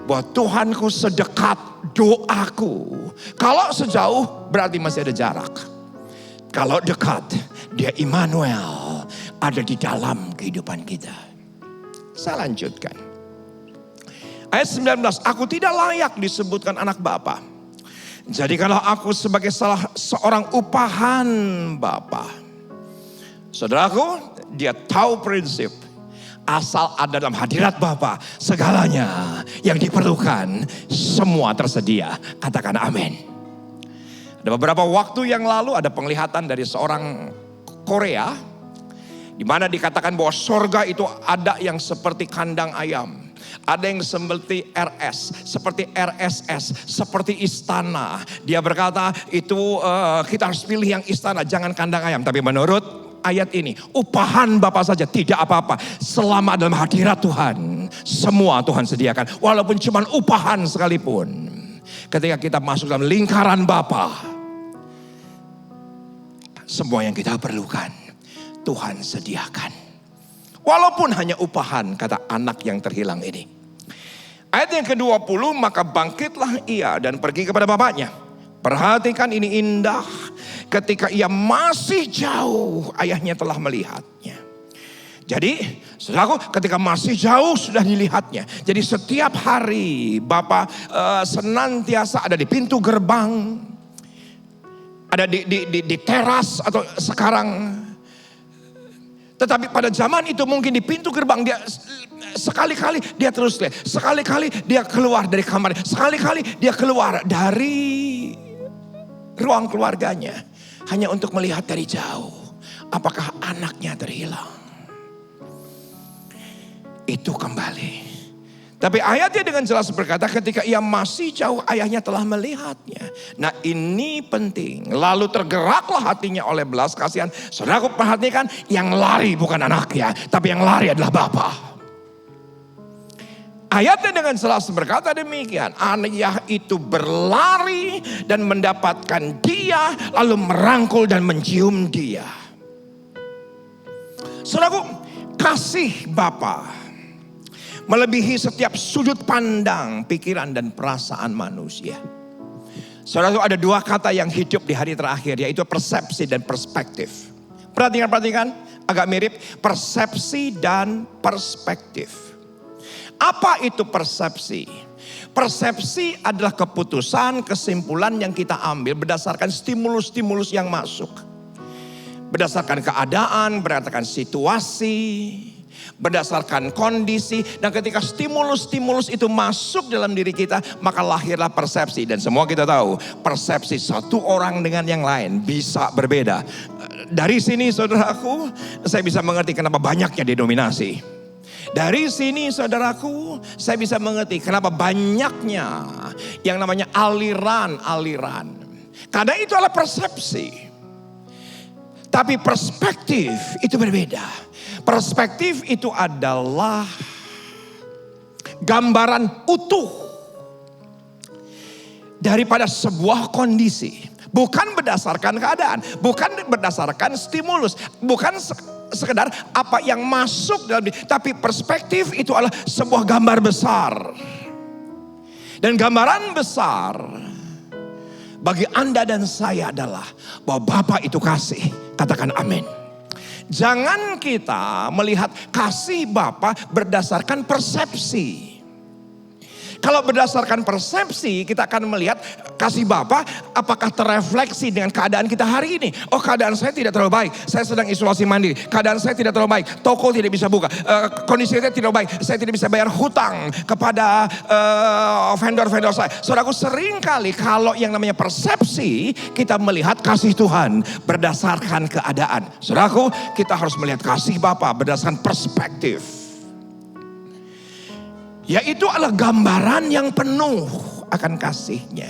bahwa Tuhanku sedekat doaku. Kalau sejauh berarti masih ada jarak. Kalau dekat, dia Immanuel ada di dalam kehidupan kita. Saya lanjutkan. Ayat 19, aku tidak layak disebutkan anak Bapa. Jadikanlah aku sebagai salah seorang upahan Bapa. Saudaraku, dia tahu prinsip. Asal ada dalam hadirat Bapa, segalanya yang diperlukan semua tersedia. Katakan amin. Ada beberapa waktu yang lalu ada penglihatan dari seorang Korea, di mana dikatakan bahwa sorga itu ada yang seperti kandang ayam. Ada yang seperti RS, seperti RSS, seperti istana. Dia berkata itu kita harus pilih yang istana, jangan kandang ayam. Tapi menurut ayat ini, upahan Bapa saja tidak apa-apa. Selama dalam hadirat Tuhan, semua Tuhan sediakan. Walaupun cuma upahan sekalipun. Ketika kita masuk dalam lingkaran Bapa, semua yang kita perlukan Tuhan sediakan. Walaupun hanya upahan, kata anak yang terhilang ini. Ayat yang ke-20, maka bangkitlah ia dan pergi kepada bapaknya. Perhatikan ini indah. Ketika ia masih jauh, ayahnya telah melihatnya. Jadi, saudaraku, ketika masih jauh sudah dilihatnya. Jadi setiap hari Bapak senantiasa ada di pintu gerbang, ada di teras, atau sekarang. Tetapi pada zaman itu mungkin di pintu gerbang dia sekali-kali dia terus lihat, sekali-kali dia keluar dari kamar, sekali-kali dia keluar dari ruang keluarganya hanya untuk melihat dari jauh apakah anaknya terhilang. Itu kembali. Tapi ayatnya dengan jelas berkata ketika ia masih jauh ayahnya telah melihatnya. Nah ini penting. Lalu tergeraklah hatinya oleh belas kasihan. Saudaraku perhatikan, yang lari bukan anaknya, tapi yang lari adalah Bapa. Ayatnya dengan jelas berkata demikian. Ayah itu berlari dan mendapatkan dia, lalu merangkul dan mencium dia. Saudaraku, kasih Bapa melebihi setiap sudut pandang, pikiran dan perasaan manusia. Saudara, ada dua kata yang hidup di hari terakhir, yaitu persepsi dan perspektif. Perhatikan, agak mirip persepsi dan perspektif. Apa itu persepsi? Persepsi adalah keputusan, kesimpulan yang kita ambil berdasarkan stimulus-stimulus yang masuk. Berdasarkan keadaan, berdasarkan situasi, berdasarkan kondisi. Dan ketika stimulus-stimulus itu masuk dalam diri kita, maka lahirlah persepsi. Dan semua kita tahu persepsi satu orang dengan yang lain bisa berbeda. Dari sini saudaraku, saya bisa mengerti kenapa banyaknya denominasi. Dari sini saudaraku, saya bisa mengerti kenapa banyaknya yang namanya aliran-aliran. Karena itu adalah persepsi. Tapi perspektif itu berbeda. Perspektif itu adalah gambaran utuh daripada sebuah kondisi. Bukan berdasarkan keadaan, bukan berdasarkan stimulus, bukan sekedar apa yang masuk dalam diri. Tapi perspektif itu adalah sebuah gambar besar. Dan gambaran besar bagi Anda dan saya adalah bahwa Bapa itu kasih. Katakan amin. Jangan kita melihat kasih Bapa berdasarkan persepsi. Kalau berdasarkan persepsi, kita akan melihat kasih Bapa apakah terrefleksi dengan keadaan kita hari ini. Oh, keadaan saya tidak terlalu baik, saya sedang isolasi mandiri. Keadaan saya tidak terlalu baik, toko tidak bisa buka, kondisi saya tidak baik, saya tidak bisa bayar hutang kepada vendor-vendor saya. Saudaraku, sering kali kalau yang namanya persepsi, kita melihat kasih Tuhan berdasarkan keadaan. Saudaraku, kita harus melihat kasih Bapa berdasarkan perspektif. Yaitu adalah gambaran yang penuh akan kasihnya.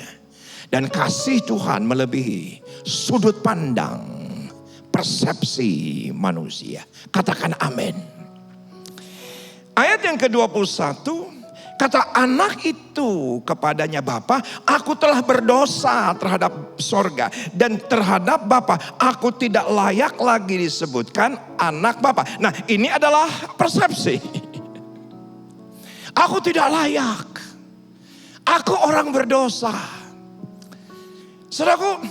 Dan kasih Tuhan melebihi sudut pandang, persepsi manusia. Katakan amin. Ayat yang ke-21, kata anak itu kepadanya, Bapa, aku telah berdosa terhadap sorga dan terhadap Bapa. Aku tidak layak lagi disebutkan anak Bapa. Nah, ini adalah persepsi. Aku tidak layak. Aku orang berdosa. Saudaraku,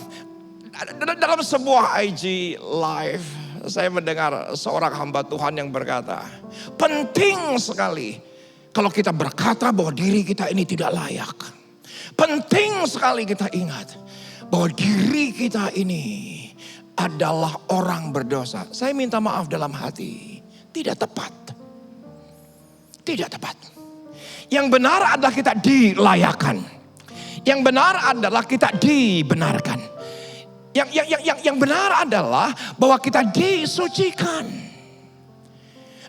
dalam sebuah IG live, saya mendengar seorang hamba Tuhan yang berkata, penting sekali kalau kita berkata bahwa diri kita ini tidak layak. Penting sekali kita ingat bahwa diri kita ini adalah orang berdosa. Saya minta maaf dalam hati, tidak tepat. Tidak tepat. Yang benar adalah kita dilayakan. Yang benar adalah kita dibenarkan. Yang benar adalah bahwa kita disucikan.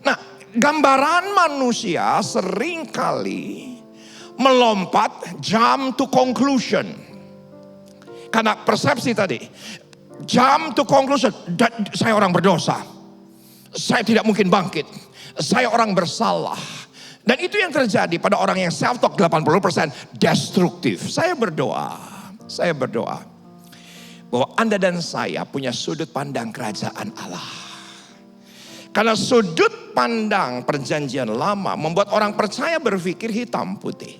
Nah, gambaran manusia seringkali melompat jump to conclusion. Karena persepsi tadi, jump to conclusion, saya orang berdosa. Saya tidak mungkin bangkit. Saya orang bersalah. Dan itu yang terjadi pada orang yang self-talk 80% destruktif. Saya berdoa. bahwa Anda dan saya punya sudut pandang kerajaan Allah. Karena sudut pandang perjanjian lama membuat orang percaya berpikir hitam putih.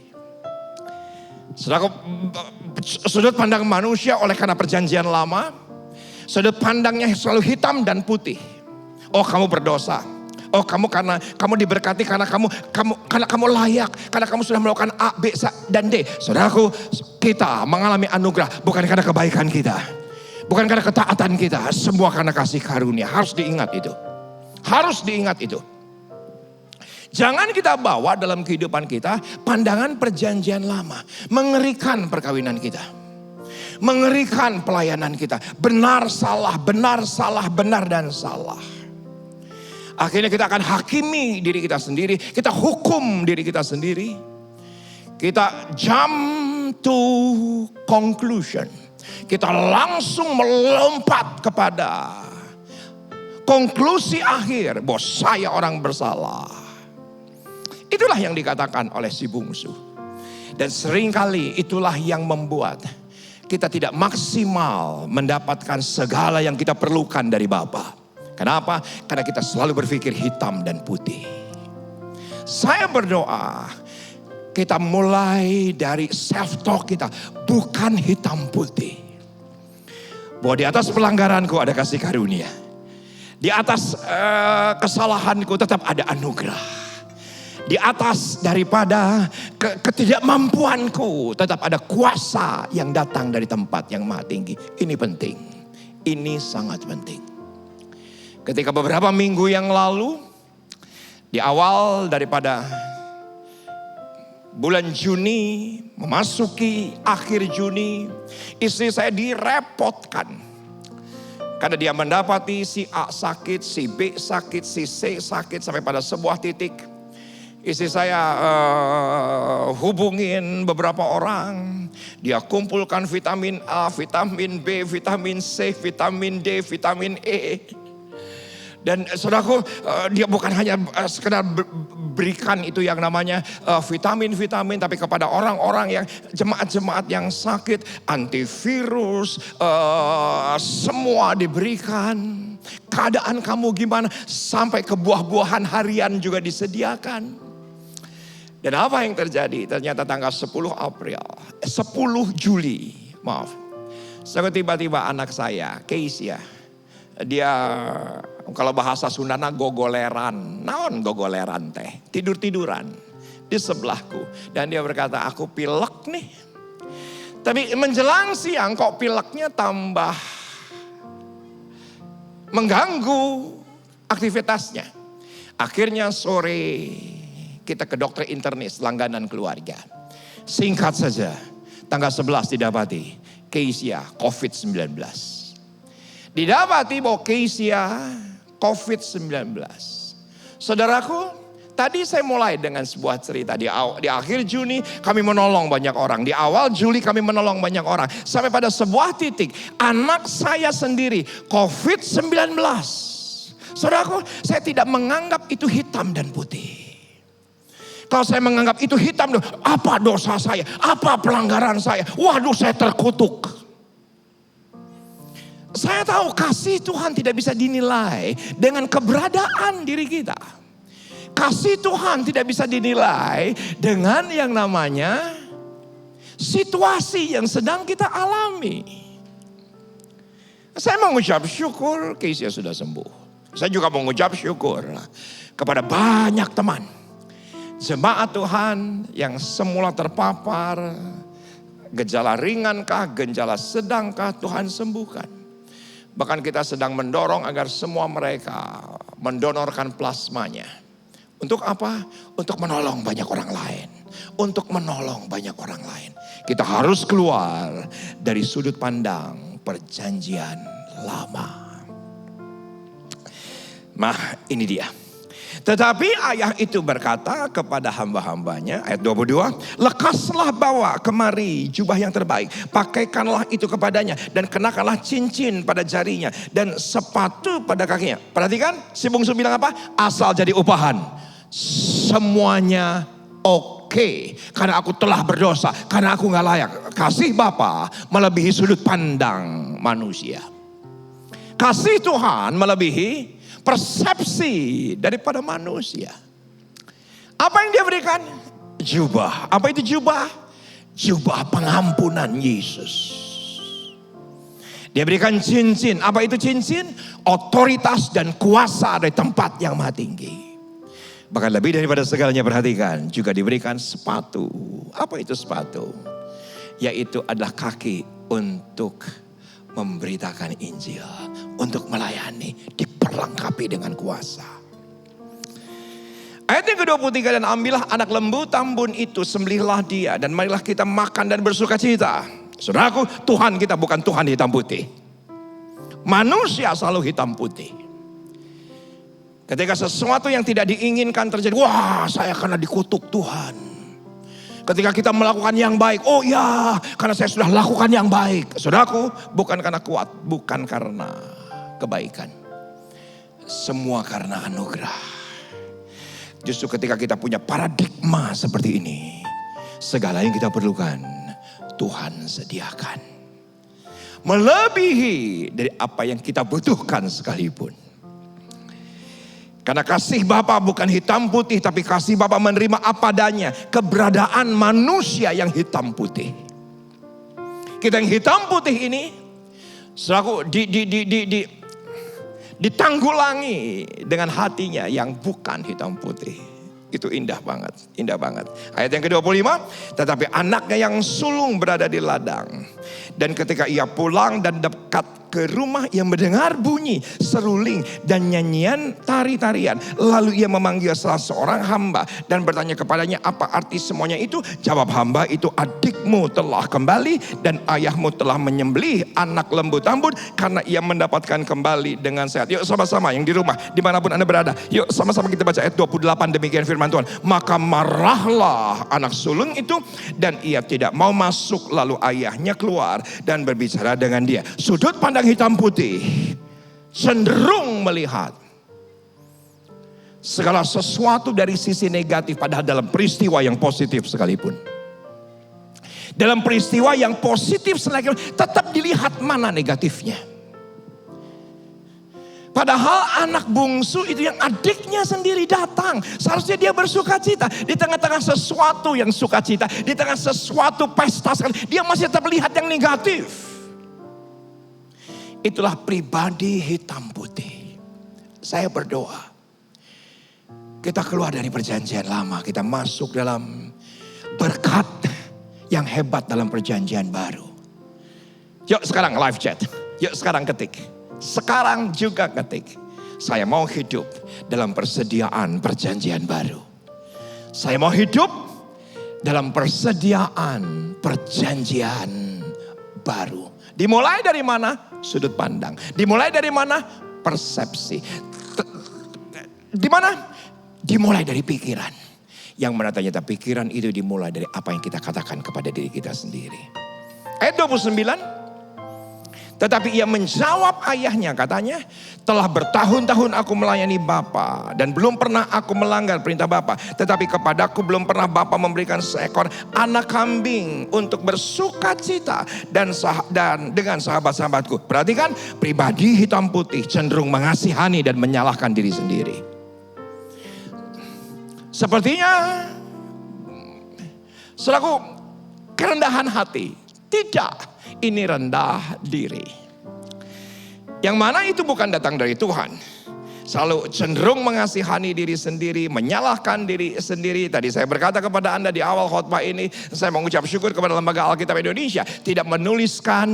Saudara, sudut pandang manusia oleh karena perjanjian lama, sudut pandangnya selalu hitam dan putih. Oh, kamu berdosa. Oh, kamu karena kamu diberkati karena kamu layak, karena kamu sudah melakukan A, B, dan D. Saudaraku, kita mengalami anugerah bukan karena kebaikan kita, bukan karena ketaatan kita, semua karena kasih karunia. Harus diingat itu. Harus diingat itu. Jangan kita bawa dalam kehidupan kita pandangan perjanjian lama. Mengerikan perkawinan kita. Mengerikan pelayanan kita. Benar, salah, benar dan salah. Akhirnya kita akan hakimi diri kita sendiri. Kita hukum diri kita sendiri. Kita jump to conclusion. Kita langsung melompat kepada konklusi akhir bahwa saya orang bersalah. Itulah yang dikatakan oleh si bungsu. Dan seringkali itulah yang membuat kita tidak maksimal mendapatkan segala yang kita perlukan dari Bapa. Kenapa? Karena kita selalu berpikir hitam dan putih. Saya berdoa kita mulai dari self-talk kita, bukan hitam putih. Bahwa di atas pelanggaranku ada kasih karunia. Di atas kesalahanku tetap ada anugerah. Di atas daripada ketidakmampuanku tetap ada kuasa yang datang dari tempat yang maha tinggi. Ini penting. Ini sangat penting. Ketika beberapa minggu yang lalu, di awal daripada bulan Juni, memasuki akhir Juni, istri saya direpotkan. Karena dia mendapati si A sakit, si B sakit, si C sakit, sampai pada sebuah titik istri saya hubungin beberapa orang. Dia kumpulkan vitamin A, vitamin B, vitamin C, vitamin D, vitamin E. Dan saudaraku, dia bukan hanya sekedar berikan itu yang namanya vitamin-vitamin, tapi kepada orang-orang yang jemaat-jemaat yang sakit, antivirus, semua diberikan. Keadaan kamu gimana? Sampai ke buah-buahan harian juga disediakan. Dan apa yang terjadi? Ternyata tanggal 10 Juli, maaf. Tiba-tiba anak saya, Keisha, dia kalau bahasa Sundana gogoleran. Naon gogoleran teh? Tidur-tiduran di sebelahku. Dan dia berkata, aku pilek nih. Tapi menjelang siang kok pileknya tambah mengganggu aktivitasnya. Akhirnya sore kita ke dokter internis langganan keluarga. Singkat saja, tanggal 11 didapati Keisha COVID-19. Didapati bahwa Keisha COVID-19. Saudaraku, tadi saya mulai dengan sebuah cerita. Di akhir Juni kami menolong banyak orang. Di awal Juli kami menolong banyak orang. Sampai pada sebuah titik, anak saya sendiri COVID-19. Saudaraku, saya tidak menganggap itu hitam dan putih. Kalau saya menganggap itu hitam, apa dosa saya? Apa pelanggaran saya? Waduh, saya terkutuk. Saya tahu kasih Tuhan tidak bisa dinilai dengan keberadaan diri kita. Kasih Tuhan tidak bisa dinilai dengan yang namanya situasi yang sedang kita alami. Saya mengucap syukur Keisha sudah sembuh. Saya juga mengucap syukur kepada banyak teman, jemaat Tuhan yang semula terpapar, gejala ringankah, gejala sedangkah, Tuhan sembuhkan. Bahkan kita sedang mendorong agar semua mereka mendonorkan plasmanya. Untuk apa? Untuk menolong banyak orang lain. Untuk menolong banyak orang lain. Kita harus keluar dari sudut pandang perjanjian lama. Nah, ini dia. Tetapi ayah itu berkata kepada hamba-hambanya, ayat 22, lekaslah bawa kemari jubah yang terbaik, pakaikanlah itu kepadanya, dan kenakanlah cincin pada jarinya, dan sepatu pada kakinya. Perhatikan, si bungsu bilang apa? Asal jadi upahan. Semuanya oke. oke, karena aku telah berdosa, karena aku gak layak. Kasih Bapa melebihi sudut pandang manusia. Kasih Tuhan melebihi persepsi daripada manusia. Apa yang dia berikan? Jubah. Apa itu jubah? Jubah pengampunan Yesus. Dia berikan cincin. Apa itu cincin? Otoritas dan kuasa dari tempat yang maha tinggi. Bahkan lebih daripada segalanya, perhatikan, juga diberikan sepatu. Apa itu sepatu? Yaitu adalah kaki untuk memberitakan Injil, untuk melayani, diperlengkapi dengan kuasa. Ayat yang ke-23, dan ambillah anak lembu tambun itu, sembelihlah dia, dan marilah kita makan dan bersuka cita. Saudaraku, Tuhan kita bukan Tuhan hitam putih. Manusia selalu hitam putih. Ketika sesuatu yang tidak diinginkan terjadi, wah saya karena dikutuk Tuhan. Ketika kita melakukan yang baik, oh ya karena saya sudah lakukan yang baik. Saudaraku, bukan karena kuat, bukan karena kebaikan. Semua karena anugerah. Justru ketika kita punya paradigma seperti ini, segala yang kita perlukan Tuhan sediakan. Melebihi dari apa yang kita butuhkan sekalipun. Karena kasih Bapa bukan hitam putih, tapi kasih Bapa menerima apa adanya. Keberadaan manusia yang hitam putih. Kita yang hitam putih ini, selaku ditanggulangi dengan hatinya yang bukan hitam putih. Itu indah banget, indah banget. Ayat yang ke-25, tetapi anaknya yang sulung berada di ladang. Dan ketika ia pulang dan dekat ke rumah, ia mendengar bunyi seruling dan nyanyian tari-tarian. Lalu ia memanggil salah seorang hamba dan bertanya kepadanya, apa arti semuanya itu? Jawab hamba itu, adikmu telah kembali dan ayahmu telah menyembelih anak lembu tambun karena ia mendapatkan kembali dengan sehat. Yuk sama-sama yang di rumah, dimanapun Anda berada, yuk sama-sama kita baca ayat 28, demikian firman Tuhan. Maka marahlah anak sulung itu dan ia tidak mau masuk, lalu ayahnya keluar dan berbicara dengan dia. Sudut pandang hitam putih cenderung melihat segala sesuatu dari sisi negatif, padahal dalam peristiwa yang positif sekalipun. Dalam peristiwa yang positif sekalipun tetap dilihat mana negatifnya. Padahal anak bungsu itu yang adiknya sendiri datang. Seharusnya dia bersuka cita. Di tengah-tengah sesuatu yang sukacita, di tengah sesuatu pesta sekali, dia masih tetap melihat yang negatif. Itulah pribadi hitam putih. Saya berdoa, kita keluar dari perjanjian lama, kita masuk dalam berkat yang hebat dalam perjanjian baru. Yuk sekarang live chat, yuk sekarang ketik. Sekarang juga ketik, saya mau hidup dalam persediaan perjanjian baru. Saya mau hidup dalam persediaan perjanjian baru. Dimulai dari mana? Sudut pandang. Dimulai dari mana? Persepsi. Di mana? Dimulai dari pikiran. Yang mana ternyata pikiran itu dimulai dari apa yang kita katakan kepada diri kita sendiri. Ayat 29. Tetapi ia menjawab ayahnya, katanya, telah bertahun-tahun aku melayani Bapa dan belum pernah aku melanggar perintah Bapa. Tetapi kepadaku belum pernah Bapa memberikan seekor anak kambing untuk bersuka cita dan dengan sahabat-sahabatku. Perhatikan, pribadi hitam putih cenderung mengasihani dan menyalahkan diri sendiri. Sepertinya selaku kerendahan hati. Tidak. Ini rendah diri. Yang mana itu bukan datang dari Tuhan. Selalu cenderung mengasihani diri sendiri, menyalahkan diri sendiri. Tadi saya berkata kepada Anda di awal khotbah ini, saya mengucap syukur kepada Lembaga Alkitab Indonesia tidak menuliskan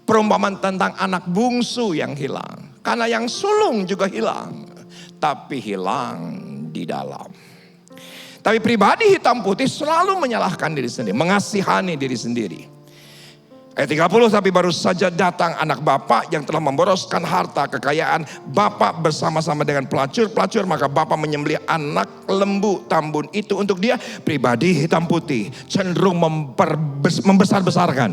perumpamaan tentang anak bungsu yang hilang. Karena yang sulung juga hilang, tapi hilang di dalam. Tapi pribadi hitam putih selalu menyalahkan diri sendiri, mengasihani diri sendiri. Ayat 30, tapi baru saja datang anak bapa yang telah memboroskan harta kekayaan bapa bersama-sama dengan pelacur-pelacur. Maka bapa menyembelih anak lembu tambun itu untuk dia. Pribadi hitam putih cenderung membesar-besarkan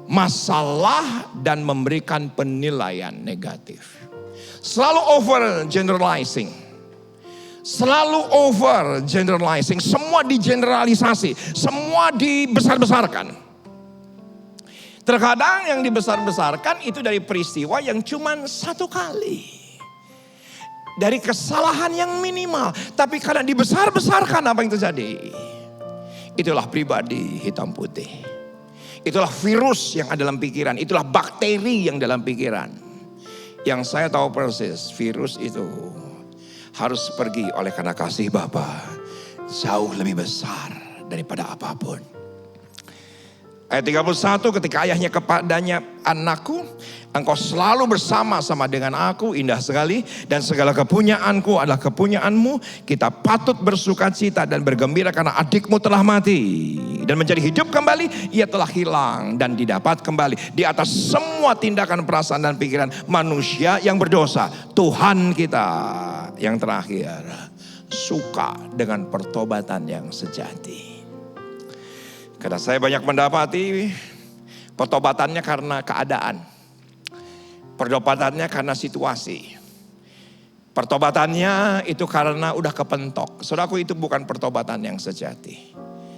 masalah dan memberikan penilaian negatif. Selalu over generalizing. Selalu over generalizing, semua digeneralisasi, semua dibesar-besarkan. Terkadang yang dibesar-besarkan itu dari peristiwa yang cuman satu kali. Dari kesalahan yang minimal. Tapi karena dibesar-besarkan apa yang terjadi? Itulah pribadi hitam putih. Itulah virus yang ada dalam pikiran. Itulah bakteri yang dalam pikiran. Yang saya tahu persis, virus itu harus pergi oleh karena kasih Bapa jauh lebih besar daripada apapun. Ayat 31, ketika ayahnya kepadanya, anakku, engkau selalu bersama-sama dengan aku, indah sekali. Dan segala kepunyaanku adalah kepunyaanmu. Kita patut bersuka cita dan bergembira karena adikmu telah mati. Dan menjadi hidup kembali, ia telah hilang dan didapat kembali. Di atas semua tindakan, perasaan dan pikiran manusia yang berdosa. Tuhan kita yang terakhir suka dengan pertobatan yang sejati. Karena saya banyak mendapati pertobatannya karena keadaan. Pertobatannya karena situasi. Pertobatannya itu karena udah kepentok. Saudaraku, itu bukan pertobatan yang sejati.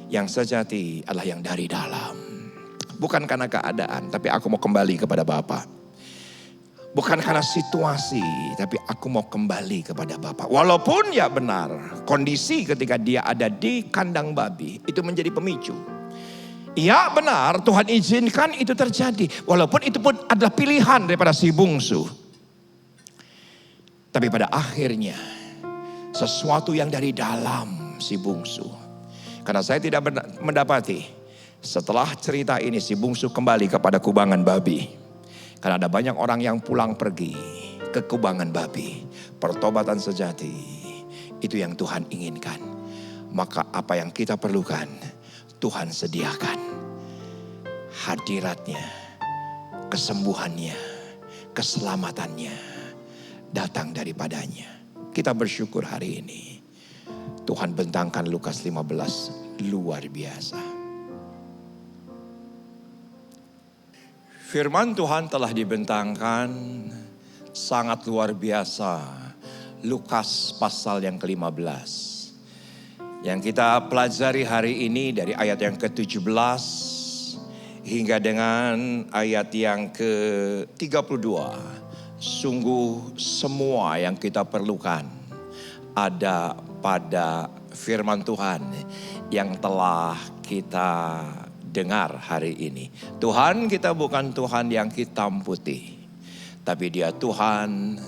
Yang sejati adalah yang dari dalam. Bukan karena keadaan, tapi aku mau kembali kepada Bapa. Bukan karena situasi, tapi aku mau kembali kepada Bapa. Walaupun ya benar, kondisi ketika dia ada di kandang babi itu menjadi pemicu. Ya benar, Tuhan izinkan itu terjadi. Walaupun itu pun adalah pilihan daripada si bungsu. Tapi pada akhirnya sesuatu yang dari dalam si bungsu. Karena saya tidak mendapati setelah cerita ini si bungsu kembali kepada kubangan babi. Karena ada banyak orang yang pulang pergi ke kubangan babi. Pertobatan sejati itu yang Tuhan inginkan. Maka apa yang kita perlukan Tuhan sediakan. Hadiratnya, kesembuhannya, keselamatannya datang daripadanya. Kita bersyukur hari ini. Tuhan bentangkan Lukas 15 luar biasa. Firman Tuhan telah dibentangkan sangat luar biasa. Lukas pasal yang ke-15. Yang kita pelajari hari ini dari ayat yang ke-17 hingga dengan ayat yang ke-32. Sungguh semua yang kita perlukan ada pada firman Tuhan yang telah kita dengar hari ini. Tuhan kita bukan Tuhan yang hitam putih, tapi Dia Tuhan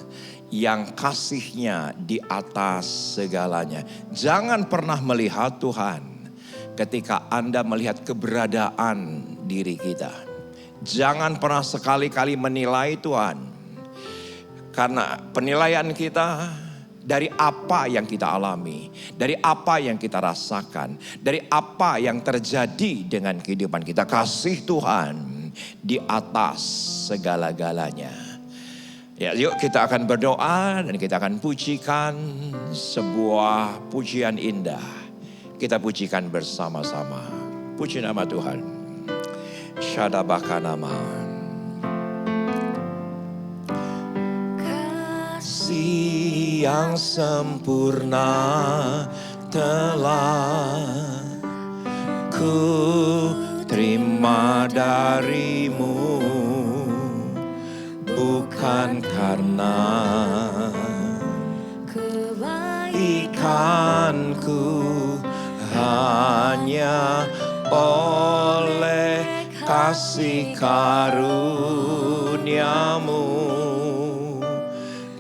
yang kasihnya di atas segalanya. Jangan pernah melihat Tuhan ketika Anda melihat keberadaan diri kita. Jangan pernah sekali-kali menilai Tuhan. Karena penilaian kita dari apa yang kita alami, dari apa yang kita rasakan, dari apa yang terjadi dengan kehidupan kita. Kasih Tuhan di atas segala-galanya. Ya, yuk kita akan berdoa dan kita akan pujikan sebuah pujian indah. Kita pujikan bersama-sama. Puji nama Tuhan. Syadabakanama. Kasih yang sempurna telah ku terima darimu. Bukan karena kebaikanku, hanya oleh kasih karuniamu.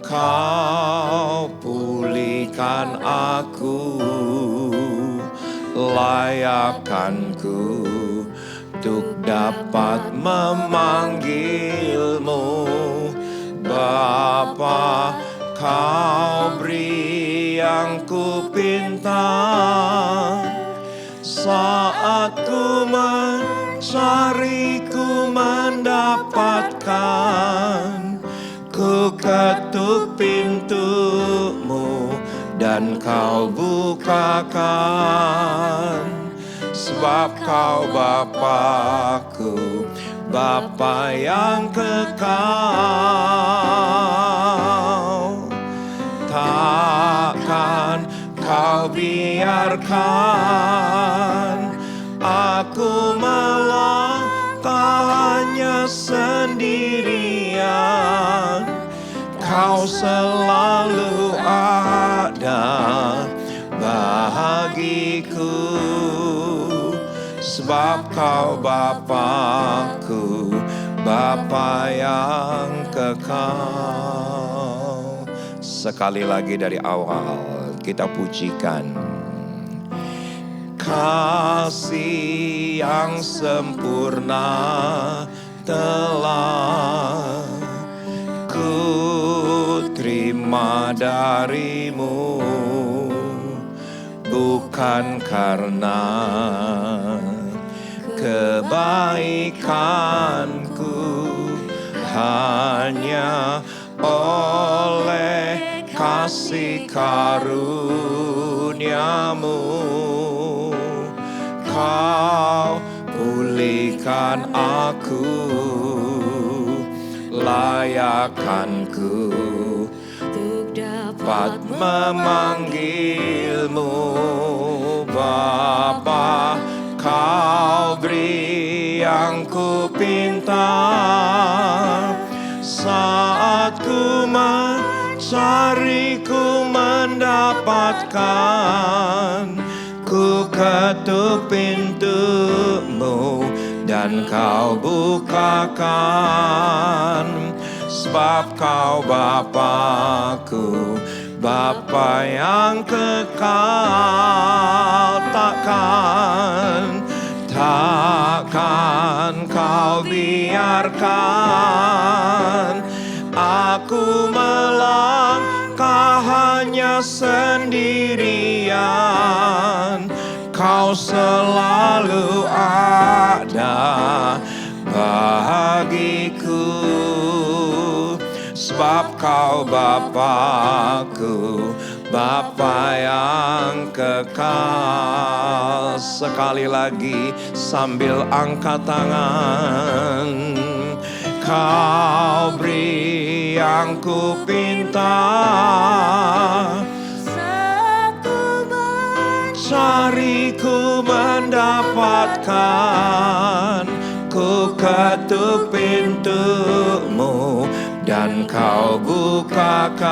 Kau pulihkan aku, layakkanku untuk dapat memanggilmu Bapa. Kau beri yang ku pinta saat ku mencari, ku mendapatkan. Ku ketuk pintumu dan kau bukakan. Sebab kau Bapakku, Bapa yang kekal. Takkan Kau biarkan aku melangkah hanya sendirian. Kau selalu ada bagiku, sebab Kau Bapa-Ku, Bapa yang kekal. Sekali lagi dari awal kita pujikan. Kasih yang sempurna telah ku terima darimu, bukan karena kebaikanku, hanya oleh kasih karuniamu. Kau pulihkan aku, layakkanku untuk dapat memanggilmu Bapa. Kau beri yang ku pinta, saat ku mencari ku mendapatkan. Ku ketuk pintumu dan Kau bukakan, sebab Kau Bapa-Ku, Bapa yang kekal. Takkan Kau biarkan aku melangkah hanya sendirian. Kau selalu ada bagiku, sebab Kau Bapa-Ku, Bapa yang kekal. Sekali lagi sambil angkat tangan. Kau beri yang ku pinta, cari ku mendapatkan. Ku ketuk pintumu dan Kau bukakan,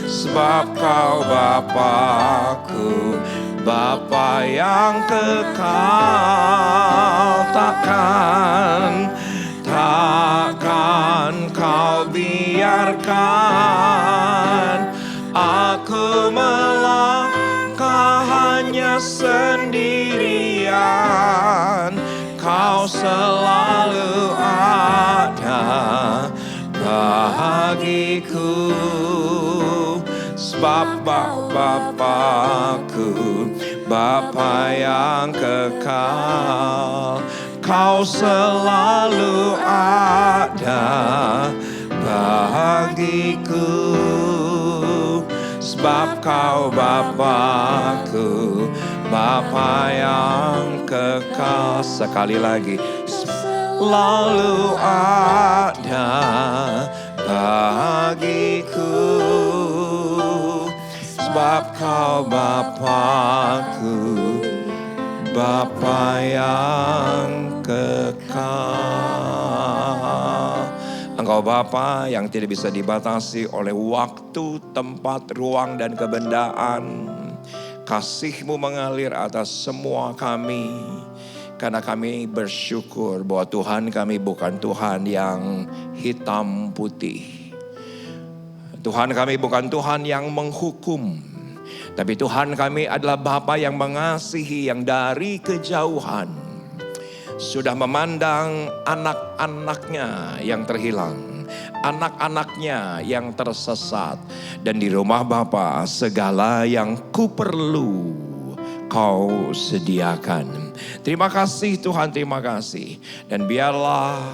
sebab Kau Bapa-Ku, Bapa yang kekal. Takkan Kau biarkan aku melangkah hanya sendirian. Kau selalu ada bagiku, sebab Bapa-Ku, Bapa yang kekal. Kau selalu ada bagiku, sebab Kau Bapa-Ku, Bapa yang kekal. Sekali lagi, selalu ada bagiku, sebab Kau Bapa-Ku, Bapa yang kekal. Engkau Bapa yang tidak bisa dibatasi oleh waktu, tempat, ruang, dan kebendaan. Kasih-Mu mengalir atas semua kami. Karena kami bersyukur bahwa Tuhan kami bukan Tuhan yang hitam putih. Tuhan kami bukan Tuhan yang menghukum. Tapi Tuhan kami adalah Bapa yang mengasihi, yang dari kejauhan sudah memandang anak-anaknya yang terhilang, anak-anaknya yang tersesat. Dan di rumah Bapa segala yang ku-perlu Kau sediakan. Terima kasih Tuhan, terima kasih. Dan biarlah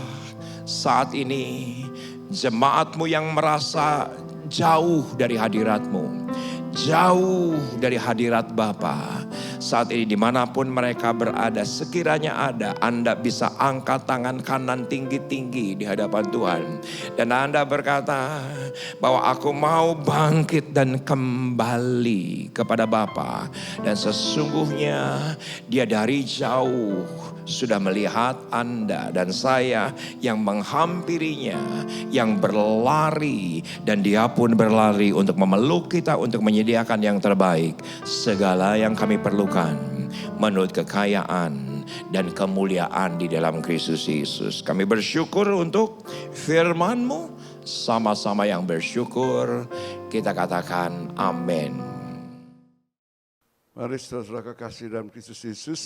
saat ini jemaat-Mu yang merasa jauh dari hadirat-Mu, jauh dari hadirat Bapa, saat ini dimanapun mereka berada, sekiranya ada, Anda bisa angkat tangan kanan tinggi-tinggi di hadapan Tuhan. Dan Anda berkata bahwa aku mau bangkit dan kembali kepada Bapa. Dan sesungguhnya Dia dari jauh sudah melihat Anda dan saya yang menghampirinya, yang berlari, dan Dia pun berlari untuk memeluk kita, untuk menyediakan yang terbaik, segala yang kami perlukan menurut kekayaan dan kemuliaan di dalam Kristus Yesus. Kami bersyukur untuk firman-Mu, sama-sama yang bersyukur kita katakan amin. Mari saudara kekasih dalam Kristus Yesus,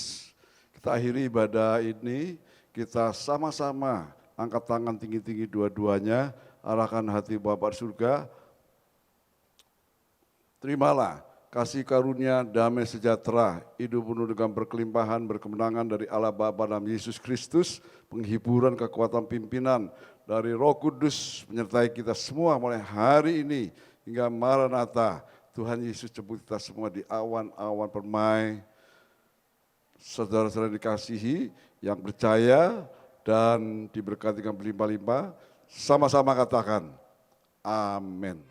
kita akhiri ibadah ini, kita sama-sama angkat tangan tinggi-tinggi dua-duanya, arahkan hati Bapa di surga. Terimalah kasih karunia, damai sejahtera, hidup penuh dengan berkelimpahan, berkemenangan dari Allah Bapa dalam Yesus Kristus, penghiburan, kekuatan pimpinan dari Roh Kudus menyertai kita semua mulai hari ini hingga Maranatha. Tuhan Yesus jemput kita semua di awan-awan permai. Saudara-saudara dikasihi, yang percaya dan diberkati dengan berlimpah-limpah, sama-sama katakan, amin.